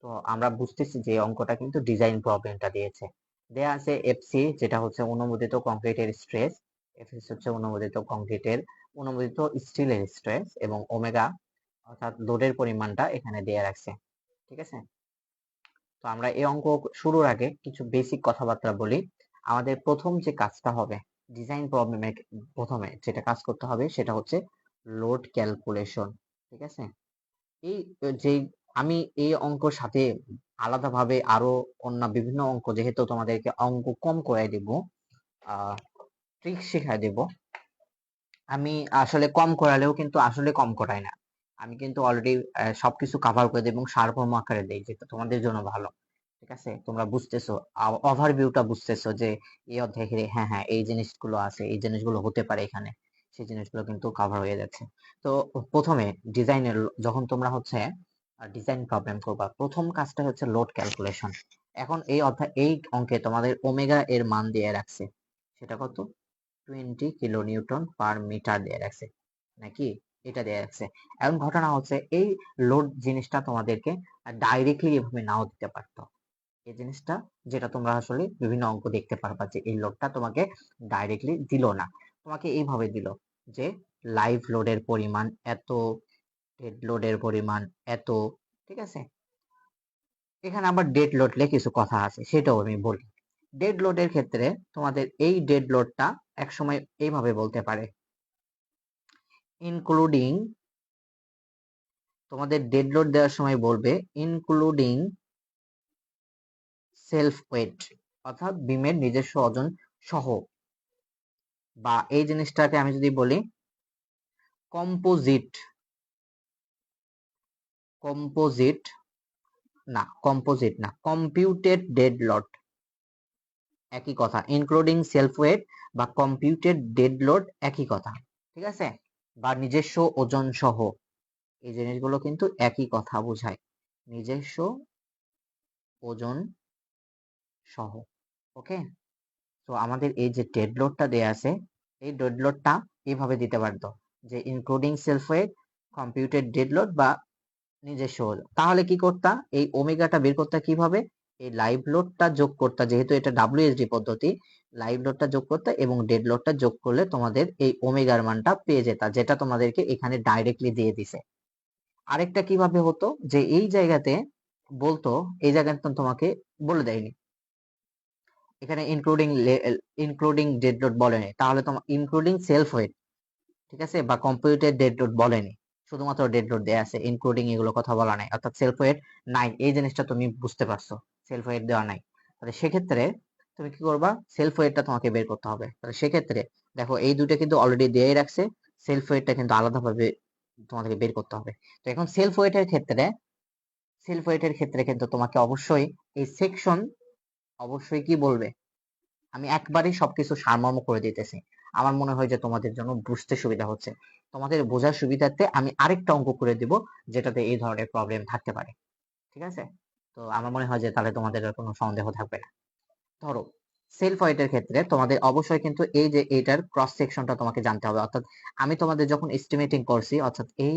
তো আমরা বুঝতেছি যে অঙ্কটা কিন্তু ডিজাইন প্রবলেমটা দিয়েছে। দেয়া আছে এফসি, যেটা হচ্ছে অনুমোদিত কংক্রিটের স্ট্রেস, এফএস হচ্ছে অনুমোদিত স্টিলের স্ট্রেস, এবং ওমেগা অর্থাৎ লোডের পরিমাণটা এখানে দেয়া রাখছে। ঠিক আছে, তো আমরা এই অঙ্ক শুরুর আগে কিছু বেসিক কথাবার্তা বলি। আমাদের প্রথম যে কাজটা হবে ডিজাইন প্রবলেমের প্রথমে যেটা কাজ করতে হবে সেটা হচ্ছে লোড ক্যালকুলেশন। ঠিক আছে, এই যে আমি এই অঙ্কর সাথে আলাদাভাবে আরো অন্য বিভিন্ন অঙ্ক, যেহেতু তোমাদেরকে অঙ্ক কম করে দেব, ট্রিক শেখায় দেব, আমি আসলে কম করালেও কিন্তু আসলে কম করাই না, আমি কিন্তু অলরেডি সবকিছু কাভার করে দিই এবং সারমর্ম আকারে দেই, যেটা তোমাদের জন্য ভালো। ঠিক আছে, তোমরা বুঝতেছো, ওভারভিউটা বুঝতেছো যে এই অধ্যায়ে হ্যাঁ হ্যাঁ এই জিনিসগুলো আছে, এই জিনিসগুলো হতে পারে এখানে, সেই জিনিসগুলো কিন্তু কাভার হয়ে যাচ্ছে। তো প্রথমে ডিজাইনের যখন তোমরা হচ্ছে ডিজাইন প্রবলেম করবা, প্রথম কাজটা হচ্ছে লোড ক্যালকুলেশন। এখন এই অধ্যায় এই অঙ্কে তোমাদের ওমেগা এর মান দিয়ে রাখছে, সেটা কত, 20 কিলো নিউটন পার মিটার দিয়ে রাখছে, নাকি এটা দিয়ে রাখছে। এখন ঘটনা হচ্ছে এই লোড জিনিসটা তোমাদেরকে ডাইরেক্টলি এভাবে নাও দিতে পারতো, এই জিনিসটা যেটা তোমরা আসলে বিভিন্ন অঙ্ক দেখতে পারবা যে এই লোডটা তোমাকে ডাইরেক্টলি দিল না, তোমাকে এইভাবে দিল যে লাইভ লোডের পরিমাণ এত, ডেড লোডের পরিমাণ এত। ঠিক আছে, এখানে আবার ডেড লোডলে কিছু কথা আছে, সেটাও আমি বলি। ডেড লোডের ক্ষেত্রে তোমাদের এই ডেড লোডটা একসময় এইভাবে বলতে পারে, ইনক্লুডিং, তোমাদের ডেড লোড দেওয়ার সময় বলবে ইনক্লুডিং সেলফ ওয়েট, অর্থাৎ বিমের নিজস্ব ওজন সহ, বা এই জিনিসটাকে আমি যদি বলি কম্পোজিট, কম্পোজিট কম্পোজিট না, কম্পিউটেড ডেড লোড, একই কথা, ইনক্লুডিং সেলফ ওয়েট বা কম্পিউটেড ডেড লোড একই কথা। ঠিক আছে, বা নিজস্ব ওজন সহ, এই জিনিসগুলো কিন্তু একই কথা বোঝায়, নিজস্ব ওজন সহ। ওকে, তো আমাদের এই যে ডেড লোডটা দেয়া আছে, এই ডেড লোডটা এইভাবে দিতে পারতো যে including self wait, computed dead load বা নিজস্ব ওজন। তাহলে কি করতা, এই ওমেগাটা বের করতে কিভাবে, এই লাইভ লোডটা যোগ করতা, যেহেতু এটা ডাব্লিউএসডি পদ্ধতি, লাইভ লোডটা যোগ করতে এবং ডেড লোডটা যোগ করলে তোমাদের এই ওমেগার মানটা পেয়ে যেতা, যেটা তোমাদেরকে এখানে ডাইরেক্টলি দিয়ে দিছে। আরেকটা কিভাবে হতো যে এই জায়গাতে বলতো, এই জায়গাতে তোমাকে বলে দেয়নি, এখানে ইনক্লুডিং ডেড লোড বলেনি, তাহলে তোমার ইনক্লুডিং সেলফ ওয়েট, ঠিক আছে, বা কম্পিউটেড ডেড লোড বলেনি, শুধুমাত্র ডেড লোড দেয়া আছে, ইনক্লুডিং এগুলো কথা বলা নাই, অর্থাৎ সেলফ ওয়েট নাই, এই জিনিসটা তুমি বুঝতে পারছো, সেলফ ওয়েট দেওয়া নাই। তাহলে সেক্ষেত্রে তুমি কি করবা, সেলফ ওয়েটটা তোমাকে বের করতে হবে। তাহলে সেক্ষেত্রে দেখো এই দুটো কিন্তু অলরেডি দিয়েই রাখছে, সেলফ ওয়েটটা কিন্তু আলাদাভাবে তোমাদেরকে বের করতে হবে। তো এখন সেলফ ওয়েটের ক্ষেত্রে কিন্তু তোমাকে অবশ্যই এই সেকশন অবশ্যই কি বলবে, আমি একবারই সবকিছু সারমর্ম করে দিতেছি, আমার মনে হয় যে তোমাদের জন্য বুঝতে সুবিধা হচ্ছে, তোমাদের বোঝার সুবিধার্থে আমি আরেকটা অঙ্ক করে দিব যেটাতে এই ধরনের প্রবলেম থাকতে পারে। ঠিক আছে, তো আমার মনে হয় যে তাহলে তোমাদের আর কোনো সন্দেহ থাকবে না। ধরো সেলফ ওয়েটের ক্ষেত্রে তোমাদের অবশ্যই কিন্তু এই যে এইটার ক্রস সেকশনটা তোমাকে জানতে হবে, অর্থাৎ আমি তোমাদের যখন এস্টিমেটিং করছি, অর্থাৎ এই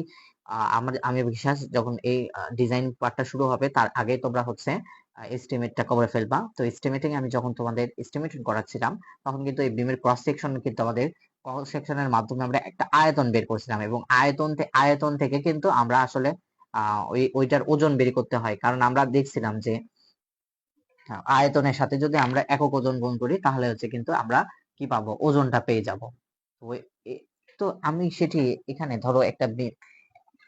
আমি বিশ্বাস যখন এই ডিজাইন পার্টটা শুরু হবে তার আগে তোমরা হচ্ছে এস্টিমেটটা করে ফেলবা। তো এস্টিমেটিং আমি যখন তোমাদের এস্টিমেটিং করাচ্ছিলাম তখন কিন্তু এই বিমের ক্রস সেকশন কিন্তু আমাদের ক্রস সেকশনের মাধ্যমে আমরা একটা আয়তন বের করছিলাম, এবং আয়তন থেকে কিন্তু আমরা আসলে ওইটার ওজন বের করতে হয়, কারণ আমরা দেখছিলাম যে আয়তনের সাথে যদি আমরা একক ওজন গুণ করি তাহলে হচ্ছে কিন্তু আমরা কি পাবো, ওজনটা পেয়ে যাব। তো তো আমি সেটি এখানে ধরো একটা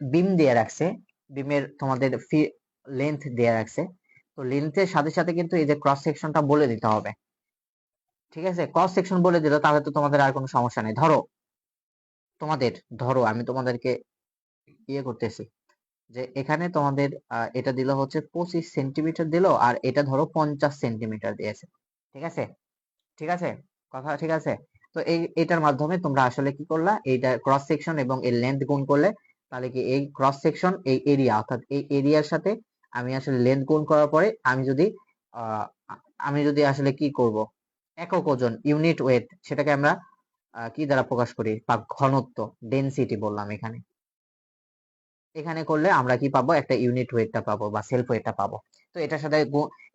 বিম দিয়ে রাখছে, বিমের তোমাদের লেন্থ দিয়ে রাখছে, তো লেন্থের সাথে সাথে কিন্তু এই যে ক্রস সেকশনটা বলে দিতে হবে। ঠিক আছে, ক্রস সেকশন বলে দিলে তাহলে তো তোমাদের আর কোনো সমস্যা নেই। ধরো আমি তোমাদেরকে ইয়ে করতেছি যে এখানে তোমাদের এটা দিল হচ্ছে 25 সেন্টিমিটার দিল, আর এটা ধরো 50 সেন্টিমিটার দিয়েছে। ঠিক আছে, ঠিক আছে, কথা ঠিক আছে। তো এটার মাধ্যমে তোমরা আসলে কি করলা, এইটা ক্রস সেকশন এবং এর লেন্থ গুণ করলে, তাহলে কি এই ক্রস সেকশন এই এরিয়া, অর্থাৎ এই এরিয়ার সাথে আমি আসলে লেন্থ গুণ করার পরে আহ আমি যদি আসলে কি করব, একক ওজন ইউনিট ওয়েট, সেটাকে আমরা কি দ্বারা প্রকাশ করি, বা ঘনত্ব ডেনসিটি বললাম এখানে, এখানে করলে আমরা কি পাবো, একটা ইউনিট ওয়েটটা পাবো বা সেলফ ওয়েটটা পাবো। তো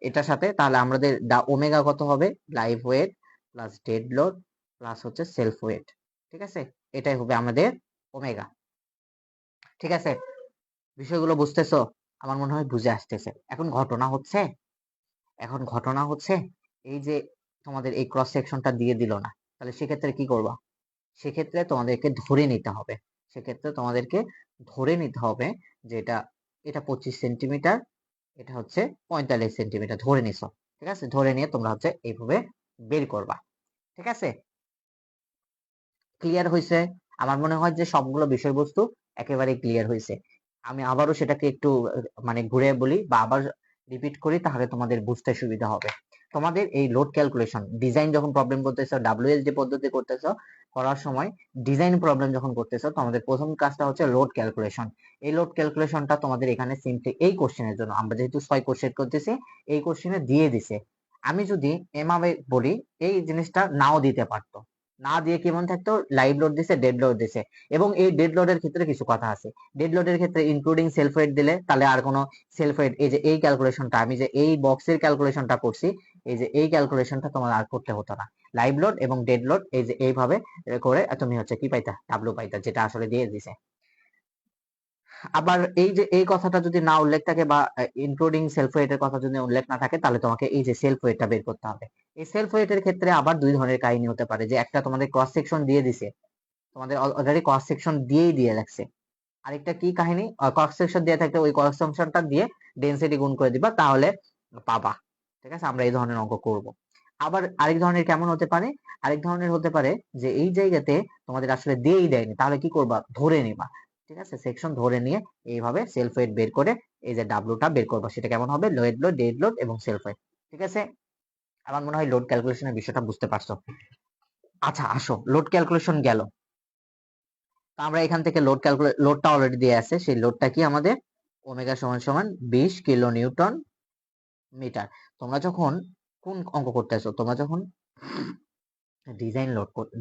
এটার সাথে তাহলে আমাদের ওমেগা কত হবে, live weight plus dead load plus হচ্ছে সেলফ ওয়েট। ঠিক আছে, এটাই হবে আমাদের ওমেগা। ঠিক আছে, বিষয়গুলো বুঝতেছো, আমার মনে হয় বুঝে আসতেছে। এখন ঘটনা হচ্ছে এই যে তোমাদের এই ক্রস সেকশনটা দিয়ে দিল না, তাহলে সেক্ষেত্রে কি করবা? সেক্ষেত্রে তোমাদেরকে ধরে নিতে হবে, সেক্ষেত্রে তোমাদেরকে ধরে নিতে হবে যে এটা 25 সেন্টিমিটার, এটা হচ্ছে 45 সেন্টিমিটার ধরে নিছো। ঠিক আছে, ধরে নিয়ে তোমরা হচ্ছে এইভাবে বের করবা। ঠিক আছে, ক্লিয়ার হয়েছে? আমার মনে হয় যে সবগুলো বিষয়বস্তু একেবারে ক্লিয়ার হয়েছে। আমি আবারও সেটাকে একটু মানে ঘুরে বলি বা আবার রিপিট করি, তাহলে তোমাদের বুঝতে সুবিধা হবে। তোমাদের এই লোড ক্যালকুলেশন ডিজাইন যখন প্রবলেম করতেছো, ডাব্লিউএসডি পদ্ধতি করতেছো, করার সময় ডিজাইন প্রবলেম যখন করতেছো, তোমাদের প্রথম কাজটা হচ্ছে লোড ক্যালকুলেশন। এই লোড ক্যালকুলেশনটা তোমাদের এখানে সিম্পলি এই কোশ্চেনের জন্য, আমরা যেহেতু 6 কোশ্চেন করতেছি, এই কোশ্চেনে দিয়ে দিছে। আমি যদি এভাবে বলি, এই জিনিসটা নাও দিতে পারতো, না দিয়ে কেমন থাকতো, লাইভ লোড দিছে, ডেড লোড দিছে। এবং এই ডেড লোডের ক্ষেত্রে কিছু কথা আছে। ডেড লোডের ক্ষেত্রে ইনক্লুডিং সেলফ ওয়েট দিলে তাহলে আর কোনো সেলফ ওয়েট, এই যে এই ক্যালকুলেশনটা আমি যে এই বক্সের ক্যালকুলেশনটা করছি, এই যে এই ক্যালকুলেশনটা তোমার আর করতে হতো না। লাইভ লোড এবং ডেড লোড এই যে এইভাবে করে তুমি হচ্ছে কি পাইতা, ডাব্লিউ পাইতা, যেটা আসলে দিয়ে দিছে। আবার এই যে এই কথাটা যদি না উল্লেখ থাকে বা ইনক্লুডিং সেলফ ওয়েটের কথা যদি উল্লেখ না থাকে, তাহলে তোমাকে এই যে সেলফ ওয়েটটা বের করতে হবে। এই সেলফ ওয়েটের ক্ষেত্রে আবার দুই ধরনের কাহিনী হতে পারে, যে একটা তোমাদের ক্রস সেকশন দিয়ে দিছে, তোমাদের অলরেডি ক্রস সেকশন দিয়েই দিয়ে রাখছে। আরেকটা কি কাহিনী, ক্রস সেকশন দিয়ে থাকলে ওই ক্রস সেকশনটা দিয়ে ডেনসিটি গুণ করে দিবা, তাহলে পাবা। ঠিক আছে, আমরা এই ধরনের অঙ্ক করব। আবার আরেক ধরনের কেমন হতে পারে, আরেক ধরনের হতে পারে যে এই জায়গাতে তোমাদের আসলে দিয়েই দেয়নি, তাহলে কি করবা, ধরে নিবা। ঠিক আছে, সেকশন ধরে নিয়ে এইভাবে সেলফ ওয়েট বের করে এই যে ডাব্লুটা বের করবা, সেটা কেমন হবে, লোড লোড, ডেড লোড এবং সেলফ ওয়েট। ঠিক আছে, আমার মনে হয় লোড ক্যালকুলেশনের বিষয়টা বুঝতে পারছো। আচ্ছা আসো, লোড ক্যালকুলেশন গেল। তো আমরা এখান থেকে লোডটা অলরেডি দিয়ে আছে, সেই লোডটা কি আমাদের ওমেগা সমান সমান 20 কিলো নিউটন মিটার। তোমরা যখন কোন অঙ্ক করতেছো, তোমরা যখন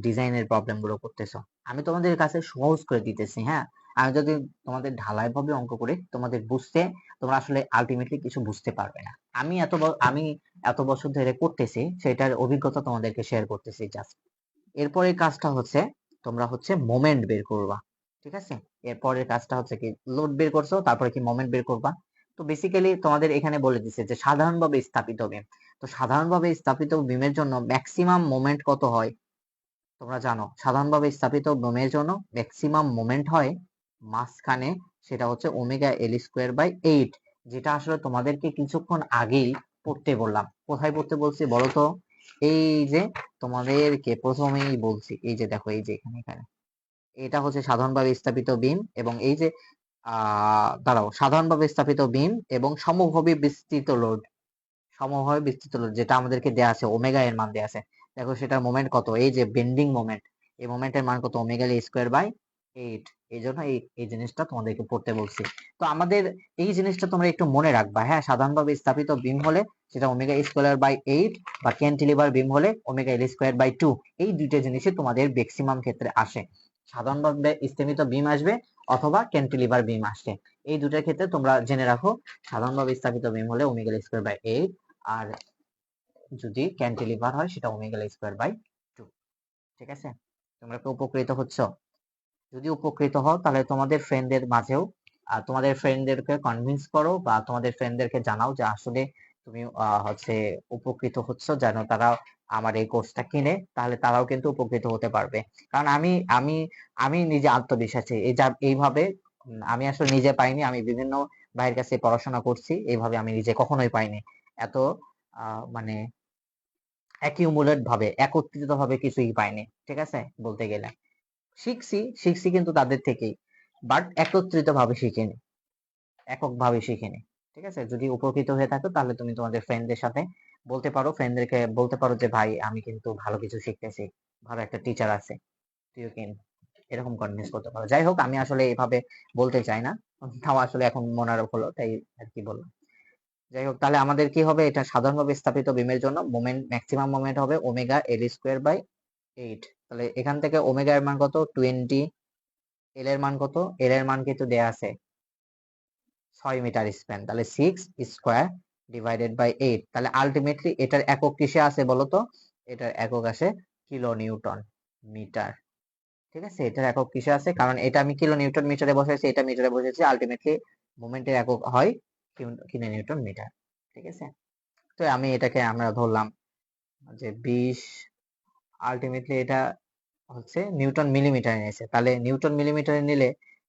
ডিজাইনের প্রবলেম গুলো করতেছো, আমি তোমাদের কাছে সহজ করে দিতেছি। হ্যাঁ, আমি যদি তোমাদের ঢালাই ভাবে অঙ্ক করি, তোমাদের বুঝতে, তোমরা আসলে আলটিমেটলি কিছু বুঝতে পারবে না। আমি এত বছর ধরে করতেছি, সেটার অভিজ্ঞতা তোমাদেরকে শেয়ার করতেছি জাস্ট। এরপরে কাজটা হচ্ছে তোমরা হচ্ছে মোমেন্ট বের করবা। ঠিক আছে, এরপরের কাজটা হচ্ছে কি, লোড বের করছো, তারপরে কি মোমেন্ট বের করবা। তো বেসিক্যালি তোমাদের এখানে বলে দিচ্ছে যে সাধারণভাবে স্থাপিত বিম, তো সাধারণভাবে স্থাপিত বিমের জন্য ম্যাক্সিমাম মোমেন্ট কত হয় তোমরা জানো? সাধারণভাবে স্থাপিত বিমের জন্য ম্যাক্সিমাম মোমেন্ট হয় মাঝখানে, সেটা হচ্ছে ওমেগা এল স্কোয়ার বাই 8, যেটা আসলে তোমাদেরকে কিছুক্ষণ আগেই পড়তে বললাম। কোথায় পড়তে বলছি বলো তো? এই যে তোমাদেরকে প্রথমেই বলছি, এই যে দেখো, এই যে এখানে এখানে এটা হচ্ছে সাধারণভাবে স্থাপিত বিম, এবং এই যে দাঁড়াও, সাধারণভাবে স্থাপিত বিম এবং সমভাবে বিস্তৃত লোড, সমভাবে বিস্তৃত লোড যেটা আমাদেরকে দেয়া আছে, ওমেগা এর মান দেয়া আছে। দেখো সেটার মোমেন্ট কত, এই যে বেন্ডিং মোমেন্ট, এই মোমেন্টের মান কত, ওমেগা এল স্কোয়ার বাই 8। এই জন্য এই জিনিসটা তোমাদেরকে পড়তে বলছি। তো আমাদের এই জিনিসটা তোমরা একটু মনে রাখবা। হ্যাঁ, সাধারণভাবে স্থাপিত বিম হলে সেটা ওমেগা স্কোয়ার বাই 8, বা ক্যান্টিলিভার বিম হলে ওমেগা এল স্কোয়ার বাই 2। এই দুইটা জিনিসই তোমাদের ম্যাক্সিমাম ক্ষেত্রে আসে। সাধারণভাবে স্থাপিত বিম আসবে অথবা ক্যান্টিলিভার বিম আসে, এই দুটার ক্ষেত্রে তোমরা জেনে রাখো, সাধারণভাবে স্থাপিত বিম হলে ওমেগা এল স্কোয়ার বাই 8, আর যদি ক্যান্টিলিভার হয় সেটা ওমেগা এল স্কোয়ার বাই 2। ঠিক আছে, তোমরা কি উপকৃত হচ্ছ? যদি উপকৃত হও, তাহলে তোমাদের ফ্রেন্ডদের মাঝেও তোমাদের ফ্রেন্ডদেরকে কনভিন্স করো, বা তোমাদের ফ্রেন্ডদেরকে জানাও যে আসলে তুমি হচ্ছে উপকৃত হচ্ছ, যেন তারা আমার এই কোর্সটা কিনে, তাহলে তারাও কিন্তু উপকৃত হতে পারবে। কারণ আমি আমি আমি নিজে আত্মবিশ্বাসী, এইভাবে আমি আসলে নিজে পাইনি, আমি বিভিন্ন ভাইয়ের কাছে পড়াশোনা করছি, এইভাবে আমি নিজে কখনোই পাইনি। এত মানে অ্যাকিউমুলেট ভাবে, একত্রিত ভাবে কিছুই পাইনি। ঠিক আছে, বলতে গেলে শিখছি কিন্তু তাদের থেকেই, বাট একত্রিত ভাবে শিখিনি, এককভাবে শিখিনি। ঠিক আছে, যদি উপকৃত হয়ে থাকো, তাহলে তুমি তোমাদের ফ্রেন্ডদের সাথে বলতে পারো, ফ্রেন্ডদেরকে বলতে পারো যে ভাই আমি কিন্তু ভালো কিছু শিখতেছি, ভালো একটা টিচার আছে, তুইও কিন, এরকম কনভিন্স করতে পারো। যাই হোক, আমি আসলে এভাবে বলতে চাই না, তাও আসলে এখন মনারোপ হলো, তাই আর কি বললাম। যাই হোক, তাহলে আমাদের কি হবে, এটা সাধারণভাবে স্থাপিত বিমের জন্য মোমেন্ট, ম্যাক্সিমাম মোমেন্ট হবে ওমেগা এল স্কোয়ার বাই 8। তাহলে এখান থেকে ওমেগা এর মান কত, 20, এল এর মান কত, এল এর মান কিন্তু দেয়া আছে 6 মিটার স্প্যান, তাহলে 6 স্কোয়ার ডিভাইডেড বাই 8। তাহলে আলটিমেটলি এটার একক কিসে আছে বলো তো? এটার একক আসে কিলো নিউটন মিটার। ঠিক আছে, এটার একক কিসে আছে, কারণ এটা আমি কিলো নিউটন মিটারে বসাইছি, এটা মিটারে বসেছি, আলটিমেটলি মোমেন্টের একক হয় কিলো নিউটন মিটার। ঠিক আছে, তো আমি এটাকে আমরা ধরলাম যে 20 আলটিমেটলি এটা হচ্ছে নিউটন মিলিমিটারে নিয়েছে, তাহলে নিউটন মিলিমিটারে নিলে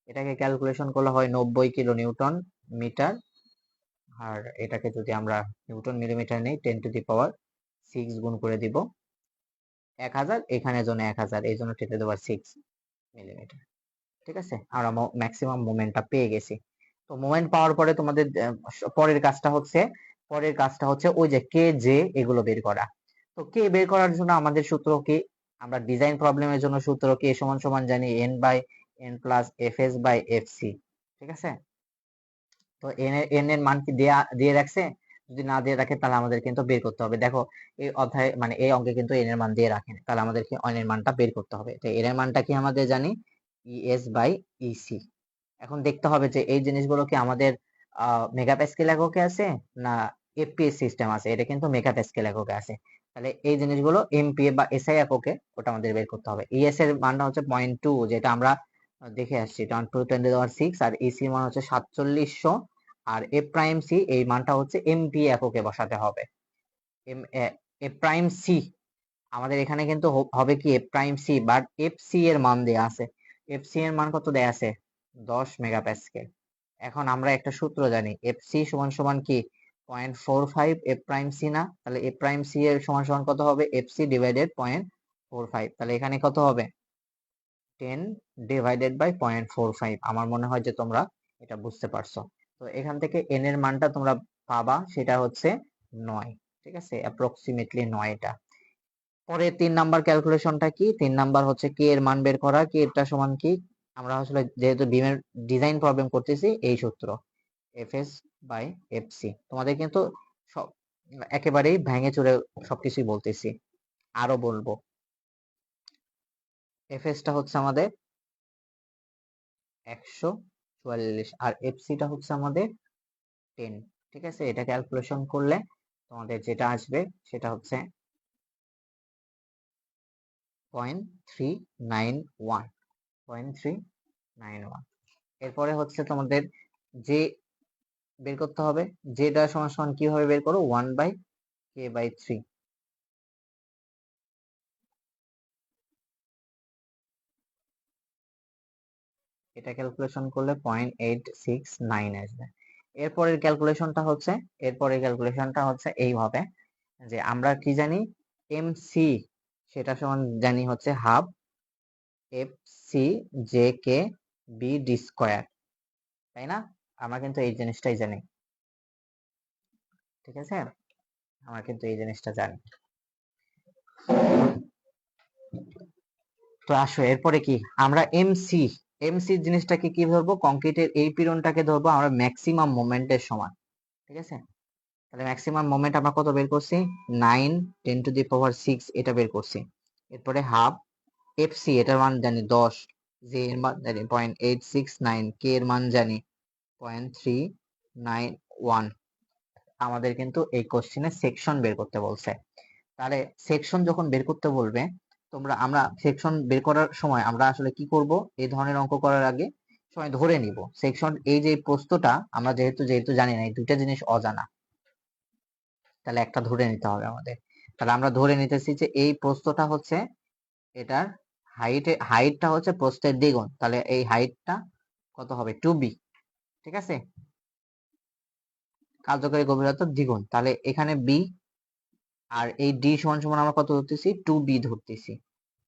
এটাকে ক্যালকুলেশন করলে হয় 90 কিলো নিউটন মিটার। আর এটাকে যদি আমরা নিউটন মিলিমিটার নেই 10⁶ গুণ করে দিব 1000, এখানে জন্য 1000, এই জন্য 10⁶ মিলিমিটার। ঠিক আছে, আমরা ম্যাক্সিমাম মোমেন্টটা পেয়ে গেছি। তো মোমেন্ট পাওয়ার পরে তোমাদের পরের কাজটা হচ্ছে ওই যে কে জে এগুলো বের করা। তো কে বের করার জন্য আমাদের সূত্র কি, আমরা ডিজাইন প্রবলেমের জন্য সূত্র কে সমান সমান জানি n plus fs by fc। ঠিক আছে, তো এন এর মান কি দিয়ে রাখছে, যদি না দিয়ে রাখে তাহলে আমাদের কিন্তু বের করতে হবে। দেখো এই অধ্যায় মানে এই অঙ্কে কিন্তু এন এর মান দিয়ে রাখেন, তাহলে আমাদেরকে এন এর মানটা বের করতে হবে। তো এন এর মানটা কি আমাদের জানি ইএস বাই ইসি। এখন দেখতে হবে যে এই জিনিসগুলো কি আমাদের মেগাপ্যাসকেল এককে আছে না এফপিএস সিস্টেম আছে, এটা কিন্তু মেগাপ্যাসকেল এককে আছে। তাহলে এই জিনিসগুলো এমপিএ বা এসআই এককে ওটা আমাদের বের করতে হবে। ইএস এর মানটা হচ্ছে 0.2, যেটা আমরা দেখে আসছি 10⁻⁶, আর ইসি মান হচ্ছে 4700, আর এফ প্রাইম সি এই মানটা হচ্ছে এমপিএ এককে বসাতে হবে। এম এফ প্রাইম সি আমাদের এখানে কিন্তু হবে কি F prime C, but F C এর মান দেয়া আছে। এফ সি এর মান কত দেয়া আছে, 10 মেগাপ্যাসকেল। এখন আমরা একটা সূত্র জানি, এফ সি সমান সমান কি 0.45 এফ প্রাইম সি না, তাহলে এফ প্রাইম সি এর সমান সমান কত হবে, এফ সি ডিভাইডেড 0.45, তাহলে এখানে কত হবে 10 ডিভাইডেড বাই 0.45। আমার মনে হয় যে তোমরা এটা বুঝতে পারছো। তো এখান থেকে এন এর মানটা তোমরা পাবা, সেটা হচ্ছে 9। ঠিক আছে, অ্যাপ্রক্সিমেটলি 9 এটা। পরে 3 নাম্বার ক্যালকুলেশনটা কি, 3 নাম্বার হচ্ছে কে এর মান বের করা। কে এরটা সমান কি, আমরা আসলে যেহেতু বিমের ডিজাইন প্রবলেম করতেছি, এই সূত্র এফএস বাই এফসি। তোমাদের কিন্তু সব একেবারেই ভেঙে চুরে সবকিছুই বলতেছি, আরো বলবো। এফএসটা হচ্ছে আমাদের 144, আর এফসিটা হচ্ছে আমাদের 10। ঠিক আছে, এটা ক্যালকুলেশন করলে তোমাদের যেটা আসবে সেটা হচ্ছে 0.391। এরপরে হচ্ছে তোমাদের যে বের করতে হবে, যেটা সমান সমান কিভাবে বের করো, 1/k/3। এটা ক্যালকুলেশন করলে 0.869 আসবে। এরপরের ক্যালকুলেশনটা হচ্ছে এইভাবে, যে আমরা কি জানি এমসি সেটা সমান জানি হচ্ছে half F C J K B D square, তাই না? আমরা কিন্তু এই জিনিসটাই জানি। ঠিক আছে, আমরা কিন্তু এই জিনিসটা জানি। তো আসো এরপরে কি, আমরা এমসি জিনিসটাকে কি ধরবো, কংক্রিটের এই পীড়নটাকে ধরবো আমরা ম্যাক্সিমাম মোমেন্টের সমান। ঠিক আছে, তাহলে ম্যাক্সিমাম মোমেন্ট আমরা কত বের করছি, 9 10⁶ এটা বের করছি। এরপরে হাফ এফসি এটার মান জানি 10, জে এর মান জানি 0.869, কে এর মান জানি 0.391। আমাদের কিন্তু এই কোশ্চেনে সেকশন বের করতে বলছে। তাহলে সেকশন যখন বের করতে বলবে, আমরা সেকশন বের করার সময় আমরা আসলে কি করব, এই ধরনের অঙ্ক করার আগে সময় ধরে নিব সেকশন, এই যে প্রস্থটা আমরা যেহেতু জানি না, এই দুইটা জিনিস অজানা, তাহলে একটা ধরে নিতে হবে আমাদের। তাহলে আমরা ধরে নিতেছি যে এই প্রস্থটা হচ্ছে এটার হাইটটা হচ্ছে প্রস্থের দ্বিগুণ, তাহলে এই হাইটটা কত হবে 2b। ঠিক আছে, কার্যকরী গভীরতা দ্বিগুণ, তাহলে এখানে b, আর এই d সমান সমান আমরা কত ধরতেছি 2b ধরতেছি,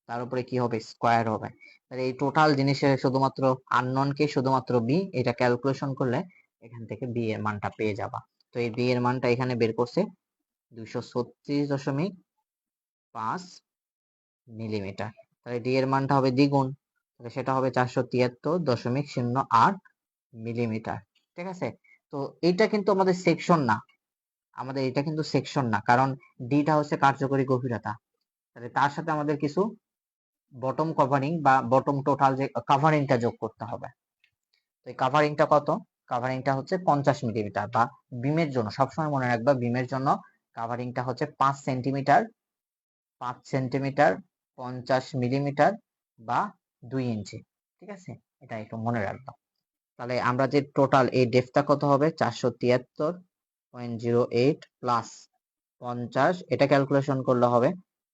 তার উপরে কি হবে স্কয়ার হবে। তাহলে এই টোটাল জিনিসের শুধুমাত্র আননোন কে শুধুমাত্র বি, এটা ক্যালকুলেশন করলে এখান থেকে বি এর মানটা পেয়ে যাবা। তো এই বি এর মানটা এখানে বের করছে 236.5 মিলিমিটার। তাহলে ডি এর মানটা হবে দ্বিগুণ, তাহলে সেটা হবে 473.08 মিলিমিটার। ঠিক আছে, তো এটা কিন্তু আমাদের সেকশন না, কারণ ডিটা হচ্ছে কার্যকরী গভীরতা। তাহলে তার সাথে আমাদের কিছু বটম কভারিং বা বটম টোটাল যে কাভারিংটা যোগ করতে হবে। তো এই কাভারিংটা কত, কাভারিংটা হচ্ছে 50 মিলিমিটার, বা বিমের জন্য সবসময় মনে রাখবা বিমের জন্য কাভারিংটা হচ্ছে 5 সেন্টিমিটার, 50 মিলিমিটার বা 2 ইঞ্চি। ঠিক আছে, এটা একটু মনে রাখবা। তাহলে আমরা যে টোটাল এই ডেপথটা কত হবে 473.08 প্লাস 50, এটা ক্যালকুলেশন করলে হবে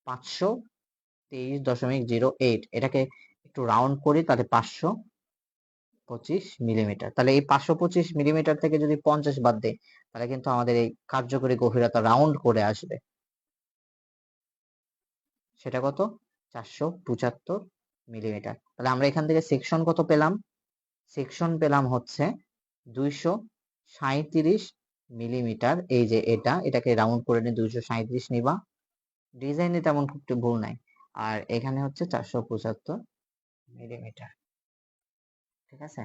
523.08। এটাকে একটু রাউন্ড করি, তাহলে 525 মিলিমিটার। তাহলে এই 525 মিলিমিটার থেকে যদি 50 বাদ দেয়, তাহলে কিন্তু আমাদের এই কার্যকরী গভীরতা রাউন্ড করে আসবে। সেটা কত? 475 মিলিমিটার। তাহলে আমরা এখান থেকে সেকশন কত পেলাম? সেকশন পেলাম হচ্ছে 237 মিলিমিটার। এই যে এটাকে রাউন্ড করে নিয়ে 237 নিবা, ডিজাইনে তেমন খুব একটা ভুল নাই। আর এখানে হচ্ছে 475 মিলিমিটার। ঠিক আছে,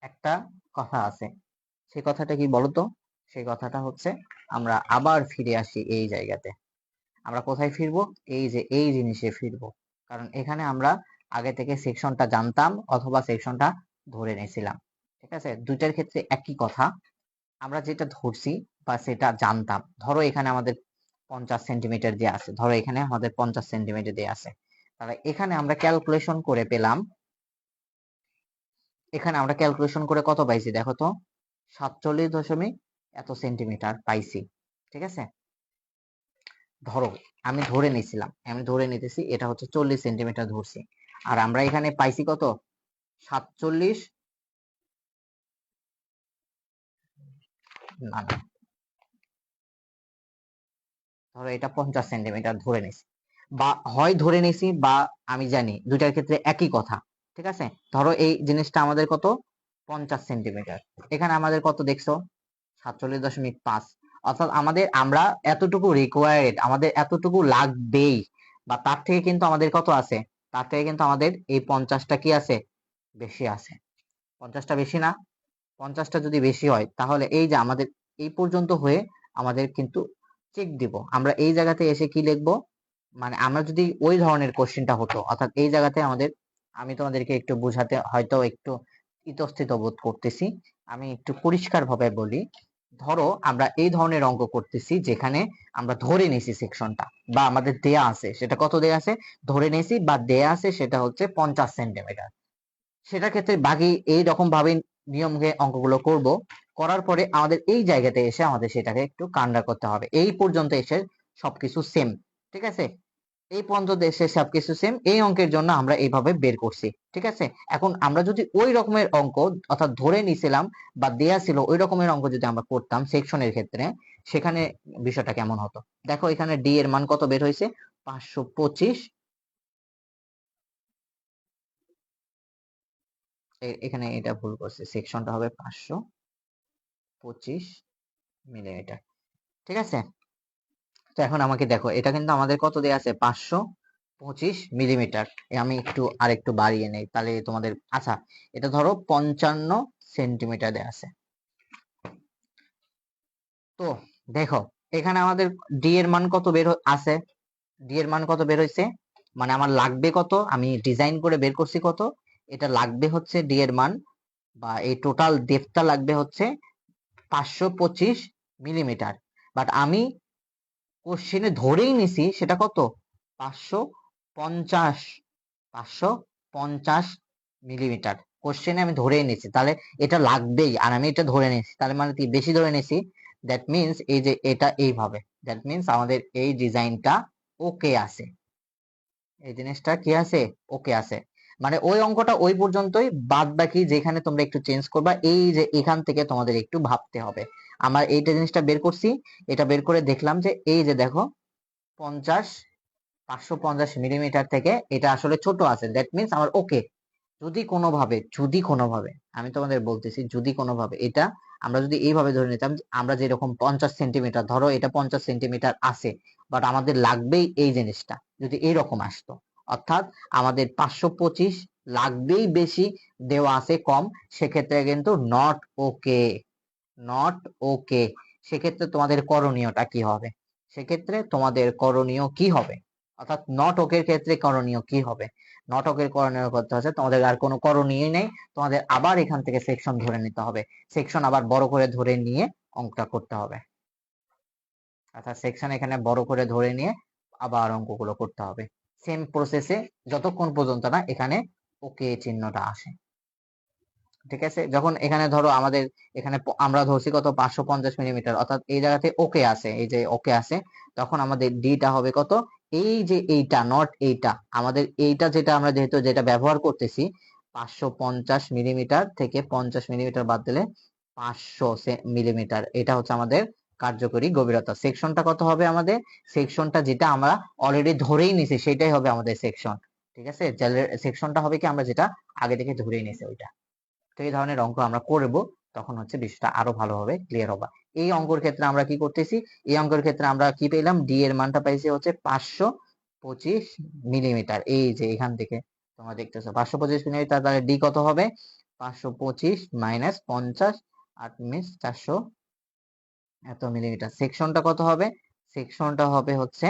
একটা কথা আছে, সেই কথাটা কি বলতো? সেই কথাটা হচ্ছে, আমরা আবার ফিরে আসি এই জায়গাতে। আমরা কোথায় ফিরবো? এই যে এই জিনিসে ফিরবো, কারণ এখানে আমরা আগে থেকে সেকশনটা জানতাম অথবা সেকশনটা ধরে নিয়েছিলাম। ঠিক আছে, দুইটার ক্ষেত্রে একই কথা। আমরা যেটা ধরছি বা সেটা জানতাম, ধরো এখানে আমাদের 50 সেন্টিমিটার দিয়ে আছে, ধরো এখানে আমাদের 50 সেন্টিমিটার দিয়ে আছে, তাহলে এখানে আমরা ক্যালকুলেশন করে পেলাম, এখানে আমরা ক্যালকুলেশন করে কত পাইছি দেখো তো, 47 দশমিক এত সেন্টিমিটার পাইছি। ঠিক আছে, ধরো আমি ধরে নিছিলাম, আমি ধরে নিতেছি এটা হচ্ছে 40 সেন্টিমিটার ধরছি, আর আমরা এখানে পাইছি কত? 47, না না, ধরো এটা 50 সেন্টিমিটার ধরে নিছি, বা হয় ধরে নিছি বা আমি জানি, দুইটার ক্ষেত্রে একই কথা। ঠিক আছে, ধরো এই জিনিসটা আমাদের কত? 50 সেন্টিমিটার। এখানে আমাদের কত দেখছো? 47.5। অর্থাৎ আমরা এতটুকু রিকোয়ার্ড, আমাদের এতটুকু লাগবেই, বা তার থেকে কিন্তু আমাদের কত আছে? তার থেকে কিন্তু আমাদের এই 50টা কি আছে? বেশি আছে। 50টা বেশি না? 50টা যদি বেশি হয়, তাহলে এই যে আমাদের এই পর্যন্ত হয়ে আমাদের কিন্তু চেক দিব, আমরা এই জায়গাতে এসে কি লিখবো, মানে আমরা যদি ওই ধরনের কোশ্চেনটা হতো, অর্থাৎ এই জায়গাতে আমাদের, আমি তোমাদেরকে একটু বোঝাতে হয়তো একটু ইতস্তত বোধ করতেছি, আমি একটু পরিষ্কার ভাবে বলি। ধরো আমরা এই ধরনের অঙ্ক করতেছি যেখানে আমরা ধরে নিছি সেকশনটা, বা আমাদের দেয়া আছে, সেটা কত দেয়া আছে ধরে নিছি, বা দেয়া আছে সেটা হচ্ছে 50 সেন্টিমিটার। সেটার ক্ষেত্রে বাকি এই রকম ভাবে নিয়মকে অঙ্কগুলো করব, করার পরে আমাদের এই জায়গাতে এসে আমাদের সেটাকে একটু কান্ডা করতে হবে। এই পর্যন্ত এসে সবকিছু সেম। ঠিক আছে, এই পর্যন্ত এসে সবকিছু সেম, এই অঙ্কের জন্য আমরা এইভাবে বের করছি। ঠিক আছে, এখন আমরা যদি ওই রকমের অঙ্ক, অর্থাৎ ধরে নিছিলাম বা দেয়া ছিল ওই রকমের অঙ্ক যদি আমরা করতাম সেকশনের ক্ষেত্রে, সেখানে বিষয়টা কেমন হতো দেখো। এখানে ডি এর মান কত বের হয়েছে? 525। এখানে এটা ভুল করছে, সেকশনটা হবে 525 মিলিমিটার। ঠিক আছে, তো এখন আমাকে দেখো, এটা কিন্তু আমাদের কত দেয়া আছে? 525 মিলিমিটার। আমি একটু আরেকটু বাড়িয়ে নেই, তাহলে তোমাদের, আচ্ছা এটা ধরো 55 সেন্টিমিটার দেয়া আছে। তো দেখো এখানে আমাদের ডি এর মান কত বের আছে? ডি এর মান কত বের হয়েছে? মানে আমার লাগবে কত, আমি ডিজাইন করে বের করছি কত, এটা লাগবে হচ্ছে ডি এর মান, বা এই টোটাল ডেপথটা লাগবে হচ্ছে 525 মিলিমিটার। বাট আমি কোশ্চেনে ধরেই নিছি সেটা কত? 550, 550 মিলিমিটার কোশ্চেনে আমি ধরেই নিছি, তাহলে এটা লাগবেই, আর আমি এটা ধরে নিছি, তাহলে মানে কি বেশি ধরে নিছি। দ্যাট মিন্স এই যে এটা এইভাবে, দ্যাট মিন্স আমাদের এই ডিজাইনটা ওকে আছে, এই জিনিসটা কি আছে? ওকে আছে। মানে ওই অঙ্কটা ওই পর্যন্তই, বাদ বাকি যেখানে তোমরা একটু চেঞ্জ করবা, এই যে এখান থেকে তোমাদের একটু ভাবতে হবে। আমার এইটা জিনিসটা বের করছি, এটা বের করে দেখলাম যে এই যে দেখো 50, 550 মিলিমিটার থেকে এটা আসলে ছোট আছে, দ্যাট মিন্স আমার ওকে। যদি কোনোভাবে আমি তোমাদের বলতেছি, যদি কোনোভাবে এটা আমরা যদি এইভাবে ধরে নিতাম যে আমরা যেরকম 50 সেন্টিমিটার, ধরো এটা 50 সেন্টিমিটার আছে, বাট আমাদের লাগবেই এই জিনিসটা, যদি এইরকম আসতো, অর্থাৎ আমাদের 525 লাগবেই বেশি, দেওয়া আছে কম, সেক্ষেত্রে কিন্তু নট ওকে, নট ওকে। সেক্ষেত্রে তোমাদের করণীয়টা কি হবে? সেক্ষেত্রে তোমাদের করণীয় কি হবে, অর্থাৎ নট ওকের ক্ষেত্রে করণীয় কি হবে? নট ওকের করণীয় করতে হচ্ছে তোমাদের আর কোনো করণীয় নেই, তোমাদের আবার এখান থেকে সেকশন ধরে নিতে হবে, সেকশন আবার বড় করে ধরে নিয়ে অঙ্কটা করতে হবে, অর্থাৎ সেকশন এখানে বড় করে ধরে নিয়ে আবার অঙ্কগুলো করতে হবে সেম প্রসেসে, যতক্ষণ পর্যন্ত না এখানে ওকে চিহ্নটা আসে। ঠিক আছে, যখন এখানে ধরো আমাদের এখানে আমরা ধরছি কত 550 মিলিমিটার, অর্থাৎ এই জায়গাতে ওকে আছে, এই যে ওকে আছে, তখন আমাদের ডিটা হবে কত, এই যে এইটা নট এইটা, আমাদের এইটা যেটা আমরা যেটা ব্যবহার করতেছি 550 মিলিমিটার থেকে 50 মিলিমিটার বাদ দিলে 500 মিলিমিটার, এটা হচ্ছে আমাদের কার্যকরী গভীরতা। সেকশনটা কত হবে আমাদের, সেকশনটা যেটা আমরা অলরেডি ধরেই নিছি সেটাই হবে আমাদের সেকশন। ঠিক আছে, সেকশনটা হবে কি আমরা যেটা আগে থেকে ধরেই নিছি ওইটা। তো এই ধরনের অঙ্ক আমরা করব, তখন হচ্ছে বিষয়টা আরো ভালোভাবে ক্লিয়ার হবে। এই অঙ্কের ক্ষেত্রে আমরা কি করতেছি, এই অঙ্কের ক্ষেত্রে আমরা কি পেলাম, ডি এর মানটা পাইছি হচ্ছে 525 মিলিমিটার। এই যে এখান থেকে তোমরা দেখতেছো 525 মিলিমিটার, তাহলে ডি কত হবে, 525 মাইনাস 50, 8 মিনিট 400 এত মিলিমিটার। সেকশনটা কত হবে, সেকশনটা হবে হচ্ছে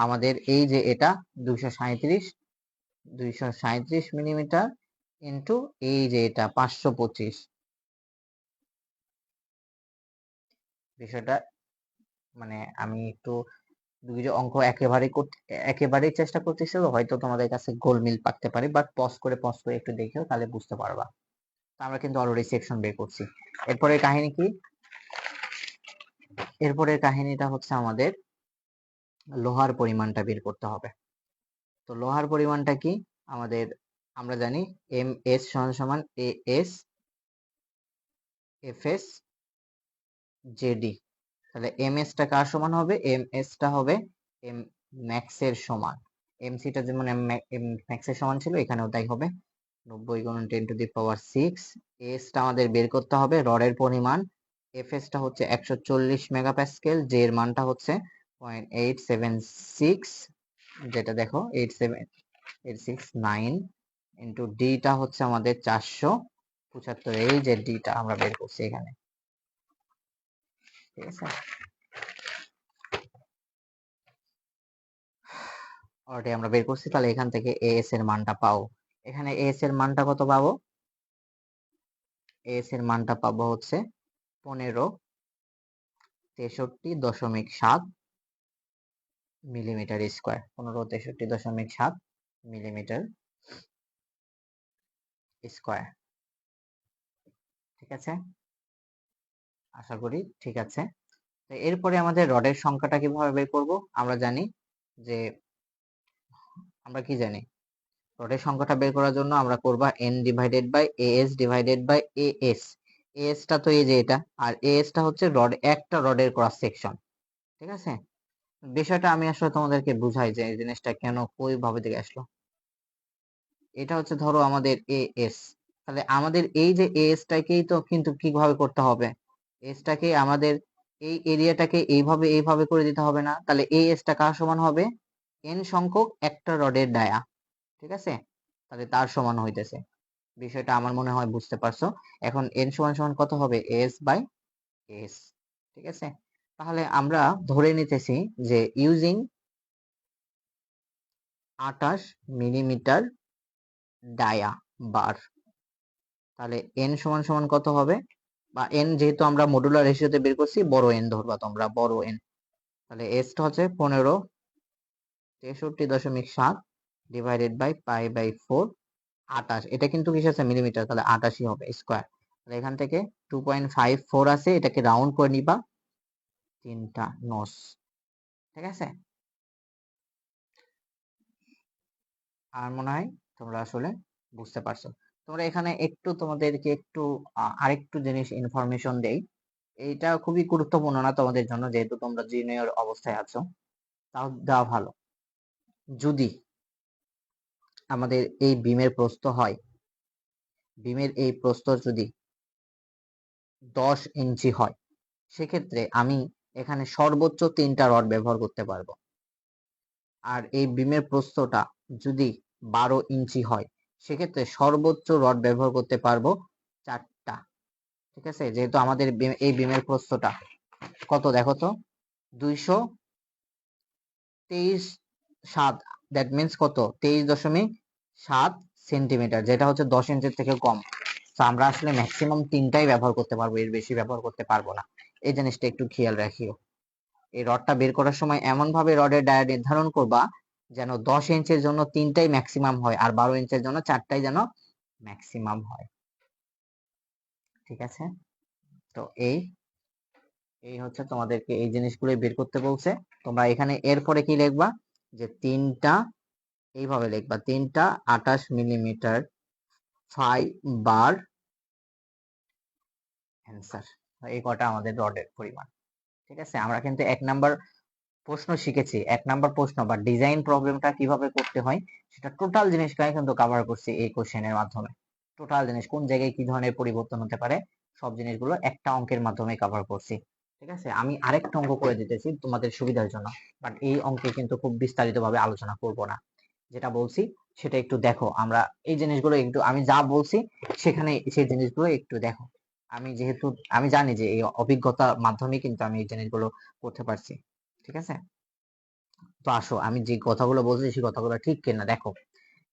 আমাদের এই যে এটা 237 মিলিমিটার ইন্টু এই যে এটা 525। বিষয়টা মানে আমি একটু দুই অঙ্ক একেবারেই চেষ্টা করতেছি, তো হয়তো তোমাদের কাছে গোলমিল পাকতে পারে, বাট পজ করে একটু দেখেও তাহলে বুঝতে পারবা। আমরা কিন্তু অলরেডি সেকশন বের করছি। এরপরের কাহিনী কি, এরপরের কাহিনীটা হচ্ছে আমাদের লোহার পরিমাণটা বের করতে হবে। তো লোহার পরিমাণটা কি আমাদের, আমরা জানি এম এস সমান সমান এ এস এফ এস জেডি। তাহলে এম এস টা কার সমান হবে, এম এস টা হবে এম ম্যাক্স এর সমান। এম সি টা যেমন এম ম্যাক্স এর সমান ছিল, এখানেও তাই হবে, 90 গুণন 10⁶। এস টা আমাদের বের করতে হবে রডের পরিমাণ, এফ এস টা হচ্ছে 140 মেগাপ্যাসকেল, জে এর মানটা হচ্ছে 0.876, যেটা দেখো 87869 ইন্টু ডি টা হচ্ছে আমাদের 475, এই যে ডি টা আমরা বের করছি এখানে। ঠিক আছে, অলরেডি আমরা বের করছি, তাহলে এখান থেকে এএস এর মানটা পাবো। এখানে এএস এর মানটা কত পাবো, এএস এর মানটা পাবো হচ্ছে 1563.7 মিলিমিটার স্কোয়ার, 1563.7 মিলিমিটার স্কোয়ার। ঠিক আছে, আশা করি ঠিক আছে। তো এরপরে আমাদের রডের সংখ্যাটা কিভাবে বের করব, আমরা জানি যে আমরা কি জানি, রডের সংখ্যাটা বের করার জন্য আমরা করবা n divided by as divided by as। as টা তো এই যে এটা, আর as টা হচ্ছে একটা রডের ক্রস সেকশন। ঠিক আছে, বিষয়টা আমি আসলে তোমাদেরকে বুঝাই যে এই জিনিসটা কেন ওইভাবে থেকে আসলো। এটা হচ্ছে ধরো আমাদের as, তাহলে আমাদের এই যে as টাকেই তো কিন্তু কিভাবে করতে হবে, as টাকে আমাদের এই এরিয়াটাকে এইভাবে করে দিতে হবে না, তাহলে as টা কার সমান হবে, n সংখ্যক একটা রডের ডায়া। ঠিক আছে, তাহলে তার সমান হইতেছে। বিষয়টা আমার মনে হয় বুঝতে পারছো। এখন n সমান সমান কত হবে, s বাই s। ঠিক আছে, তাহলে আমরা ধরে নিতেছি যে ইউজিং 28 মিলিমিটার ডায়া বার, তাহলে n সমান সমান কত হবে, বা n যেহেতু আমরা মডুলার রেশিওতে বের করছি, বড় n ধরবা তোমরা, বড় n। তাহলে s টা হচ্ছে 1563.7 ডিভাইডেড বাই পাই বাই 4, 28, এটা কিন্তু কিসে আছে, মিলিমিটার, তাহলে 88 হবে স্কোয়ার। তাহলে এখান থেকে 2.54 আছে, এটাকে রাউন্ড করে নিবা, তিনটা নস। ঠিক আছে, আর মনে হয় তোমরা আসলে বুঝতে পারছো। তোমরা এখানে একটু তোমাদেরকে একটু আরেকটু জিনিস ইনফরমেশন দেই, এইটা খুবই গুরুত্বপূর্ণ না তোমাদের জন্য, যেহেতু তোমরা জুনিয়র অবস্থায় আছো, তাও দেওয়া ভালো। যদি আমাদের এই বিমের প্রস্থ হয়, বিমের এই প্রস্থ যদি 10 ইঞ্চি হয়, সেক্ষেত্রে আমি এখানে সর্বোচ্চ 3টা রড ব্যবহার করতে পারবো। আর এই বিমের প্রস্থটা যদি 12 ইঞ্চি হয়, সেক্ষেত্রে সর্বোচ্চ রড ব্যবহার করতে পারবো 4টা। ঠিক আছে, যেহেতু আমাদের এই বিমের প্রস্থটা কত দেখো তো, 223.7, দ্যাট মিনস কত, 23.7 সেন্টিমিটার, যেটা হচ্ছে 10 ইঞ্চির থেকে কম। তো আমরা আসলে ম্যাক্সিমাম 3টাই ব্যবহার করতে পারবো, এর বেশি ব্যবহার করতে পারবো না। এই জিনিসটা একটু খেয়াল রাখিও। এই রডটা বের করার সময় এমন ভাবে রডের ডায়া নির্ধারণ করবা যেন 10 ইঞ্চের জন্য 3টাই ম্যাক্সিমাম হয়, আর 12 ইঞ্চের জন্য 4টাই যেন ম্যাক্সিমাম হয়। ঠিক আছে। তো এই এই হচ্ছে তোমাদেরকে এই জিনিসগুলো বের করতে বলছে। তোমরা এখানে এরপরে কি লিখবা, যে তিনটা এইভাবে লিখবা, তিনটা 28 মিলিমিটার ফাইবার অ্যান্সার। এই কটা আমাদের রডের পরিমাণ। ঠিক আছে, আমরা কিন্তু 1 নাম্বার প্রশ্ন শিখেছি। 1 নাম্বার প্রশ্ন বা ডিজাইন প্রবলেমটা কিভাবে করতে হয় সেটা টোটাল জিনিসটাই কিন্তু কভার করছি এই কোশ্চেনের মাধ্যমে। টোটাল জিনিস কোন জায়গায় কি ধরনের পরিবর্তন হতে পারে সব জিনিসগুলো একটা অঙ্কের মাধ্যমে কভার করছি। ঠিক আছে, আমি আরেকটা অঙ্ক করে দিতেছি তোমাদের সুবিধার জন্য, বাট এই অঙ্কে কিন্তু খুব বিস্তারিতভাবে আলোচনা করব না। যেটা বলছি সেটা একটু দেখো, আমরা এই জিনিসগুলো একটু, আমি যা বলছি সেখানে সেই জিনিসগুলো একটু দেখো। আমি যেহেতু আমি জানি যে এই অভিজ্ঞতার মাধ্যমে কিন্তু আমি এই জিনিসগুলো করতে পারছি। ঠিক আছে, তো আসো আমি যে কথাগুলো বলছি সেই কথাগুলো ঠিক কিনা দেখো।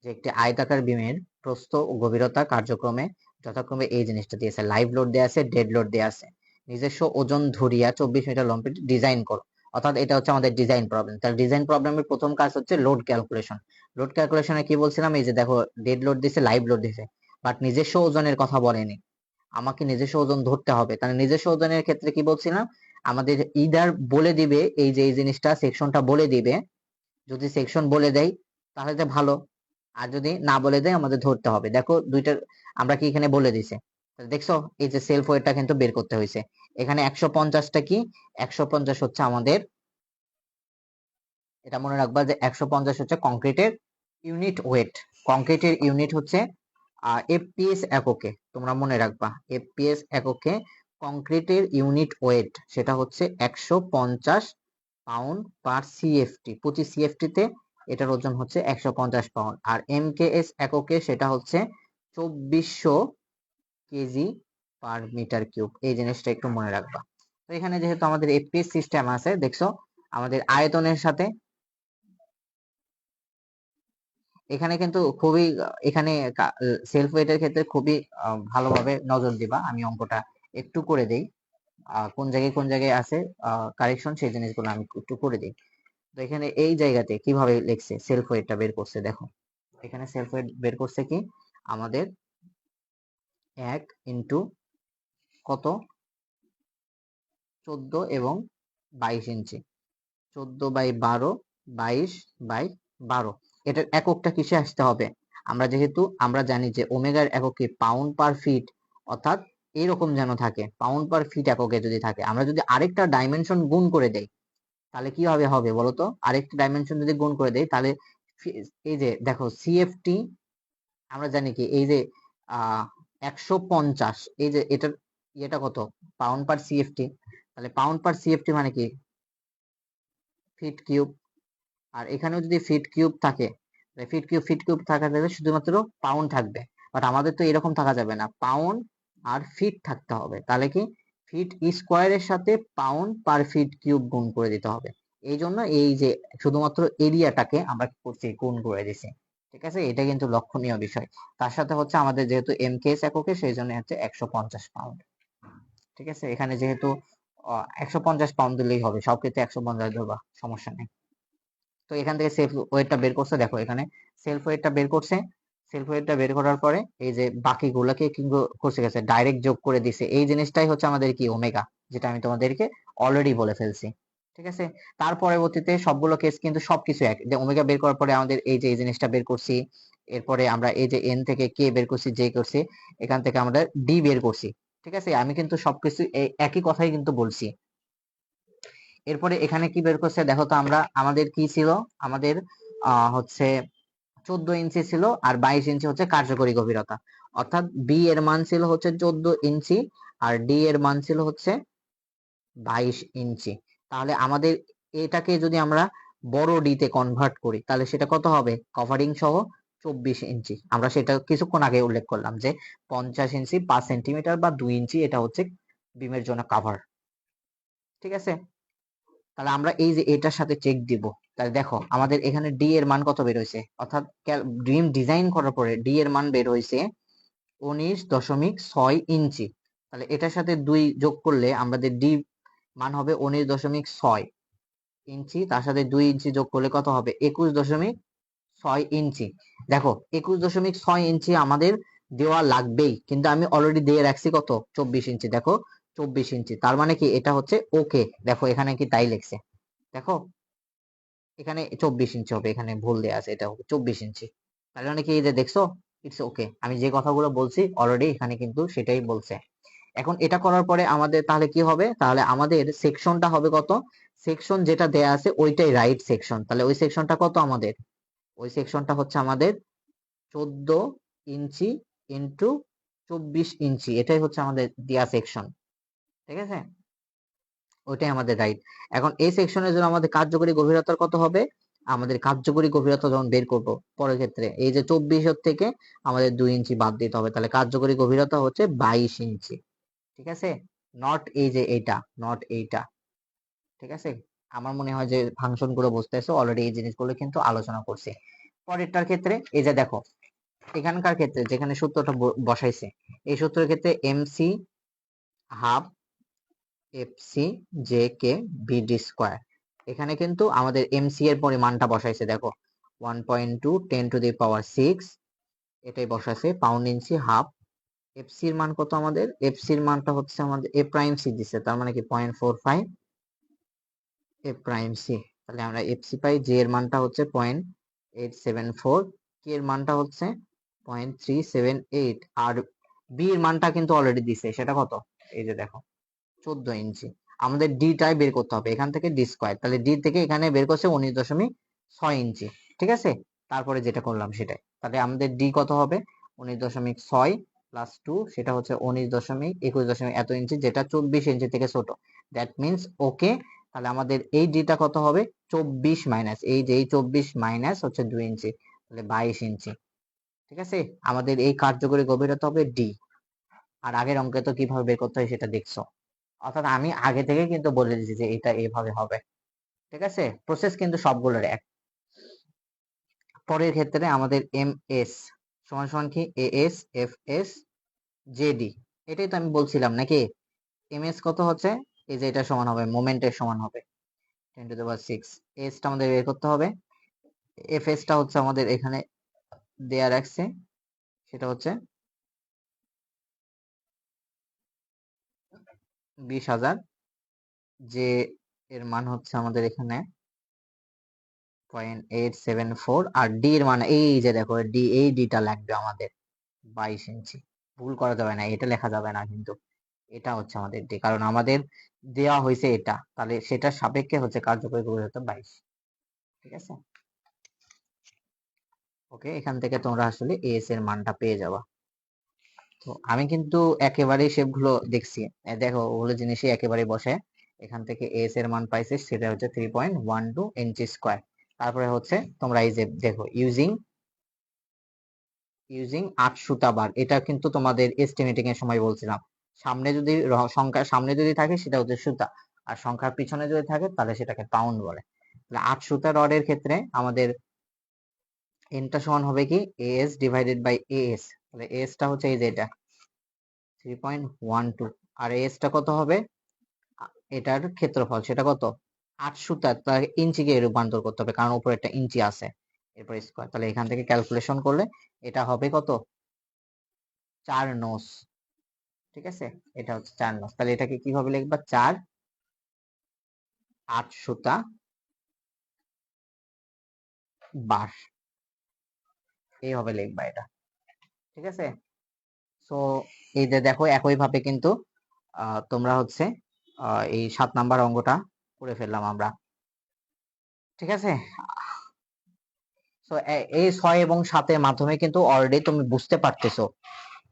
যে একটি আয়তাকার বিমের প্রস্থ ও গভীরতা কার্যক্রমে যথাক্রমে এই জিনিসটা দিয়েছে, লাইভ লোড দেয়া আছে, ডেড লোড দেয়া আছে, নিজস্ব ওজন ধরিয়া 24 মিটার লম্বের ডিজাইন করো। অর্থাৎ এটা হচ্ছে আমাদের ডিজাইন প্রবলেম। তাহলে ডিজাইন প্রবলেমের প্রথম কাজ হচ্ছে লোড ক্যালকুলেশন। লোড ক্যালকুলেশনে কি বলছিলাম, এই যে দেখো ডেড লোড দিছে, লাইভ লোড দিছে, বাট নিজস্ব ওজনের কথা বলেনি। আমাকে নিজস্ব ওজন ধরতে হবে। তাহলে নিজস্ব ওজনের ক্ষেত্রে কি বলছিলাম, আমাদের ইদার বলে দিবে এই যে এই জিনিসটা সেকশনটা বলে দিবে। যদি সেকশন বলে দেয় তাহলে তো ভালো, আর যদি না বলে দেয় আমাদের ধরতে হবে। দেখো দুইটার আমরা কি এখানে বলে দিছে, দেখছো এই যে সেলফ ওয়েটটা কিন্তু বের করতে হয়েছে। এখানে 150টা কি, 150 হচ্ছে আমাদের, এটা মনে রাখবা যে 150 হচ্ছে কংক্রিটের ইউনিট ওয়েট। কংক্রিটের ইউনিট হচ্ছে এফপিএস এককে, তোমরা মনে রাখবা এফপিএস এককে কংক্রিটের ইউনিট ওয়েট সেটা হচ্ছে 150 পাউন্ড পার সিএফটি। প্রতি সিএফটি তে এটার ওজন হচ্ছে 150 পাউন্ড। আর এমকেএস এককে সেটা হচ্ছে 2400 কেজি পার মিটার কিউব। এই জিনিসটা একটু মনে রাখবা। তো এখানে যেহেতু আমাদের এফপিএস সিস্টেম আছে, দেখছো আমাদের আয়তনের সাথে এখানে কিন্তু খুবই, এখানে সেলফ ওয়েটের ক্ষেত্রে খুবই ভালোভাবে নজর দিবা। আমি অঙ্কটা একটু করে দেই, কোন জায়গায় আছে কারেকশন সেই জিনিসগুলো আমি একটু করে দিই। তো এখানে এই জায়গাতে কিভাবে লিখছে সেলফ ওয়েটটা বের করছে দেখো। এখানে সেলফ ওয়েট বের করছে কি আমাদের 1 ইন্টু কত 14 এবং 22 ইঞ্চি, 14/12 22/12। এটার এককটা কিসে আসতে হবে, আমরা যেহেতু আমরা জানি যে ওমেগার এককে পাউন্ড পার ফিট, অর্থাৎ এরকম যেন থাকে পাউন্ড পার ফিট এককে যদি থাকে, আমরা যদি আরেকটা ডাইমেনশন গুণ করে দেই তাহলে কি হবে হবে বলতো, আরেকটা ডাইমেনশন যদি গুণ করে দেই তাহলে এই যে দেখো সিএফটি আমরা জানি কি এই যে 150, এই যে এটার ইয়েটা কত পাউন্ড পার সিএফটি, তাহলে পাউন্ড পার সিএফটি মানে কি ফিট কিউব। আর এখানেও যদি ফিট কিউব থাকে, ফিট কিউব থাকা যাবে শুধুমাত্র পাউন্ড থাকবে, বাট আমাদের তো এরকম থাকা যাবে না, পাউন্ড আর ফিট থাকতে হবে। তাহলে কি ফিট স্কোয়ারের সাথে পাউন্ড পার ফিট কিউব গুণ করে দিতে হবে। এই জন্য এই যে শুধুমাত্র এরিয়াটাকে আমরা কি করছি গুণ করে দিছি। ঠিক আছে, এটা কিন্তু লক্ষণীয় বিষয়। তার সাথে হচ্ছে আমাদের যেহেতু এমকেএস এককে সেই জন্য হচ্ছে 150 পাউন্ড। ঠিক আছে, এখানে যেহেতু 150 পাউন্ড দিলেই হবে, সব ক্ষেত্রে 150 ধরবা, সমস্যা নেই। তো এখান থেকে সেলফ ওয়েটটা বের করছে, দেখো এখানে সেলফ ওয়েটটা বের করছে। সেলফ ওয়েটটা বের করার পরে এই যে বাকিগুলোকে কি করছে গেছে ডাইরেক্ট যোগ করে দিছে। এই জিনিসটাই হচ্ছে আমাদের কি ওমেগা, যেটা আমি তোমাদেরকে অলরেডি বলে ফেলছি। ঠিক আছে, তার পরবর্তীতে সবগুলো কেস কিন্তু সবকিছু এক, যে ওমেগা বের করার পরে আমাদের এই যে এই জিনিসটা বের করছি, এরপরে আমরা এই যে এন থেকে কে বের করছি, জে করছি, এখান থেকে আমরা ডি বের করছি। ঠিক আছে, আমি কিন্তু সবকিছু একই কথাই কিন্তু বলছি। এরপরে এখানে কি বের করছে দেখো তো, আমরা আমাদের কি ছিল, আমাদের হচ্ছে 14 ইঞ্চি ছিল আর 22 ইঞ্চি হচ্ছে কার্যকরী গভীরতা। অর্থাৎ বি এর মান ছিল হচ্ছে 14 ইঞ্চি আর ডি এর মান ছিল হচ্ছে 22 ইঞ্চি। তাহলে আমাদের এটাকে যদি আমরা বড় ডি তে কনভার্ট করি তাহলে সেটা কত হবে, কভারিং সহ 24 ইঞ্চি। আমরা সেটা কিছুক্ষণ আগে উল্লেখ করলাম যে 50 ইঞ্চি 5 সেন্টিমিটার বা 2 ইঞ্চি এটা হচ্ছে বিমের জন্য কাভার। ঠিক আছে, তাহলে আমরা এই যে এটার সাথে চেক দিব। তাহলে দেখো আমাদের এখানে ডি এর মান কত বের হয়েছে, অর্থাৎ ড্রিম ডিজাইন করার পরে ডি এর মান বের হয়েছে 19.6 ইঞ্চি। তাহলে এটার সাথে 2 যোগ করলে আমাদের ডি মান হবে 19.6 ইঞ্চি, তার সাথে 2 ইঞ্চি যোগ করলে কত হবে 21.6 ইঞ্চি। দেখো 21.6 ইঞ্চি আমাদের দেওয়া লাগবেই, কিন্তু আমি অলরেডি দিয়ে রাখছি কত 24 ইঞ্চি। দেখো 24 ইঞ্চি, তার মানে কি এটা হচ্ছে ওকে। দেখো এখানে কি তাই লিখছে, দেখো এখানে 24 ইঞ্চি হবে, এখানে ভুল দেওয়া আছে, এটা হবে 24 ইঞ্চি। তার মানে কি এই যে দেখছো, ইটস ওকে। আমি যে কথাগুলো বলছি অলরেডি এখানে কিন্তু সেটাই বলছে। এখন এটা করার পরে আমাদের তাহলে কি হবে, তাহলে আমাদের সেকশনটা হবে কত, সেকশন যেটা দেয়া আছে ওইটাই রাইট সেকশন। তাহলে ওই সেকশনটা কত আমাদের, ওই সেকশনটা হচ্ছে আমাদের 14 ইঞ্চি ইন্টু 24 ইঞ্চি, এটাই হচ্ছে আমাদের দেয়া সেকশন। ঠিক আছে, ওইটাই আমাদের রাইট। এখন এই সেকশনের জন্য আমাদের কার্যকরী গভীরতার কত হবে, আমাদের কার্যকরী গভীরতা যখন বের করব পরের ক্ষেত্রে, এই যে 24 থেকে আমাদের 2 ইঞ্চি বাদ দিতে হবে, তাহলে কার্যকরী গভীরতা হচ্ছে 22 ইঞ্চি। ঠিক আছে, নট এই যে এইটা, নট এইটা। ঠিক আছে, আমার মনে হয় যে ফাংশন গুলো বুঝতেছো অলরেডি, এই জিনিসগুলো কিন্তু আলোচনা করছি। পরেরটার ক্ষেত্রে এই যে দেখো, এখানকার ক্ষেত্রে যেখানে সূত্রটা বসাইছে, এই সূত্রের ক্ষেত্রে MC half FC J K BD square, এখানে কিন্তু আমাদের এমসি এর পরিমাণটা বসাইছে, দেখো 1.2 10⁶, এটাই বসাইছে পাউন্ড ইঞ্চি হাফ। এফসি এর মান কত আমাদের, এফসি এর মানটা হচ্ছে আমাদের এ প্রাইম সি দিছে, তার মানে কি 0.45 এ প্রাইম সি। তাহলে আমরা এফসি পাই, জে এর মানটা হচ্ছে 0.874, কে এর মানটা হচ্ছে 0.378, আর বি এর মানটা কিন্তু অলরেডি দিছে, সেটা কত, এই যে দেখো 14 ইঞ্চি। আমাদের ডি টাই বের করতে হবে, এখান থেকে ডি স্কোয়ার, তাহলে ডি থেকে এখানে বের করছে 19.6 ইঞ্চি। ঠিক আছে, তারপরে যেটা করলাম সেটাই, তাহলে আমাদের ডি কত হবে 19.6 প্লাস 2, সেটা হচ্ছে 19.21 এত ইঞ্চি, যেটা 24 ইঞ্চি থেকে ছোট। দ্যাট মিনস ওকে। তাহলে আমাদের এই ডিটা কত হবে, 24 মাইনাস এই যে এই 24 মাইনাস হচ্ছে 2 ইঞ্চি, তাহলে 22 ইঞ্চি। ঠিক আছে, আমাদের এই কার্যকরী গভীরতা হবে ডি। আর আগের অঙ্কে তো কিভাবে বের করতে হয় সেটা দেখছো, অর্থাৎ আমি আগে থেকে কিন্তু বলে দিয়েছি যে এটা এভাবে হবে। ঠিক আছে, প্রসেস কিন্তু সবগুলোর এক। পরের ক্ষেত্রে আমাদের এম এস সমান সমান কি এ এস এফ এস জেডি, এটাই তো আমি বলছিলাম নাকি। এম এস কত হচ্ছে, এই যে এটা সমান হবে মোমেন্টের সমান হবে 10⁶। এস টা আমাদের বের করতে হবে, এফ এস টা হচ্ছে আমাদের এখানে দেয়া রাখছে, সেটা হচ্ছে 20,000, যে এর মান হচ্ছে আমাদের এখানে 0.874, আর ডি এর মান এই যে দেখো ডি, এই ডিটা লাগবে আমাদের 22 ইঞ্চি। ভুল করা যাবে না, এটা লেখা যাবে না কিন্তু, এটা হচ্ছে আমাদের ডি, কারণ আমাদের দেওয়া হয়েছে এটা, তাহলে সেটার সাপেক্ষে হচ্ছে কার্যকরী গভীরতা 22। ঠিক আছে, ওকে, এখান থেকে তোমরা আসলে এস এর মানটা পেয়ে যাবা। তো আমি কিন্তু একেবারেই শেপগুলো দেখছি, দেখো ওগুলো জিনিসই একেবারে বসে। এখান থেকে এস এর মান পাইছে, সেটা হচ্ছে 3.12 ইঞ্চি স্কোয়ার। তারপরে হচ্ছে তোমরা এই যে দেখো ইউজিং 8 সুতা বার, এটা কিন্তু তোমাদের এস্টিমেটিং এর সময় বলছিলাম। সামনে যদি সংখ্যার সামনে যদি থাকে সেটা হচ্ছে সুতা, আর সংখ্যার পিছনে যদি থাকে তাহলে সেটাকে পাউন্ড বলে। তাহলে 8 সুতা রডের ক্ষেত্রে আমাদের এনটা সমান হবে কি এএস ডিভাইডেড বাই এএস। তাহলে এএস টা হচ্ছে এই যে এটা 3.12, আর এএস টা কত হবে, এটার ক্ষেত্রফল সেটা কত 8 সুতা, তার ইঞ্চিকে রূপান্তর করতে হবে কারণ উপরে একটা ইঞ্চি আছে, এরপর স্কয়ার। তাহলে এখান থেকে ক্যালকুলেশন করলে এটা হবে কত 4 নোস। ঠিক আছে, এটা হচ্ছে 4 নোস। তাহলে এটাকে কিভাবে লিখবা, 4 8 সুতা বার, এইভাবে লিখবা এটা। ঠিক আছে, সো এই যে দেখো একইভাবে কিন্তু তোমরা হচ্ছে এই 7 নাম্বার অঙ্কটা করে ফেললাম আমরা। ঠিক আছে, সো এই 6 এবং 7 এর মাধ্যমে কিন্তু অলরেডি তুমি বুঝতে পারতেছো,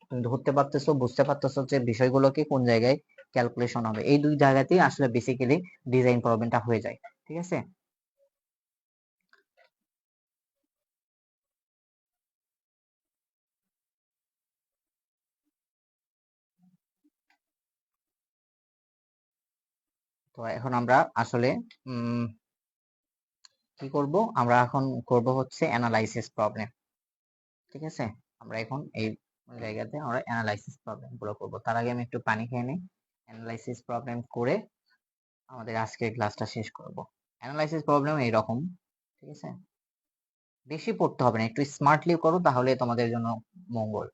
তুমি ধরতে পারতেছো, বুঝতে পারতেছো যে বিষয়গুলো কি কোন জায়গায় ক্যালকুলেশন হবে। এই দুই জায়গাতেই আসলে বেসিক্যালি ডিজাইন প্রবলেমটা হয়ে যায়। ঠিক আছে, তো এখন আমরা আসলে কি করব, আমরা এখন করব হচ্ছে অ্যানালাইসিস প্রবলেম। ঠিক আছে, আমরা এখন এই জায়গাতে আমরা অ্যানালাইসিস প্রবলেম গুলো করব। তার আগে আমি একটু পানি খেয়ে নিই, অ্যানালাইসিস প্রবলেম করে আমাদের আজকের ক্লাসটা শেষ করব। অ্যানালাইসিস প্রবলেম এইরকম, ঠিক আছে, বেশি পড়তে হবে না, একটু স্মার্টলি করো তাহলে তোমাদের জন্য মঙ্গল।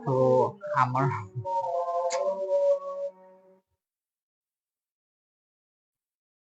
তো আমার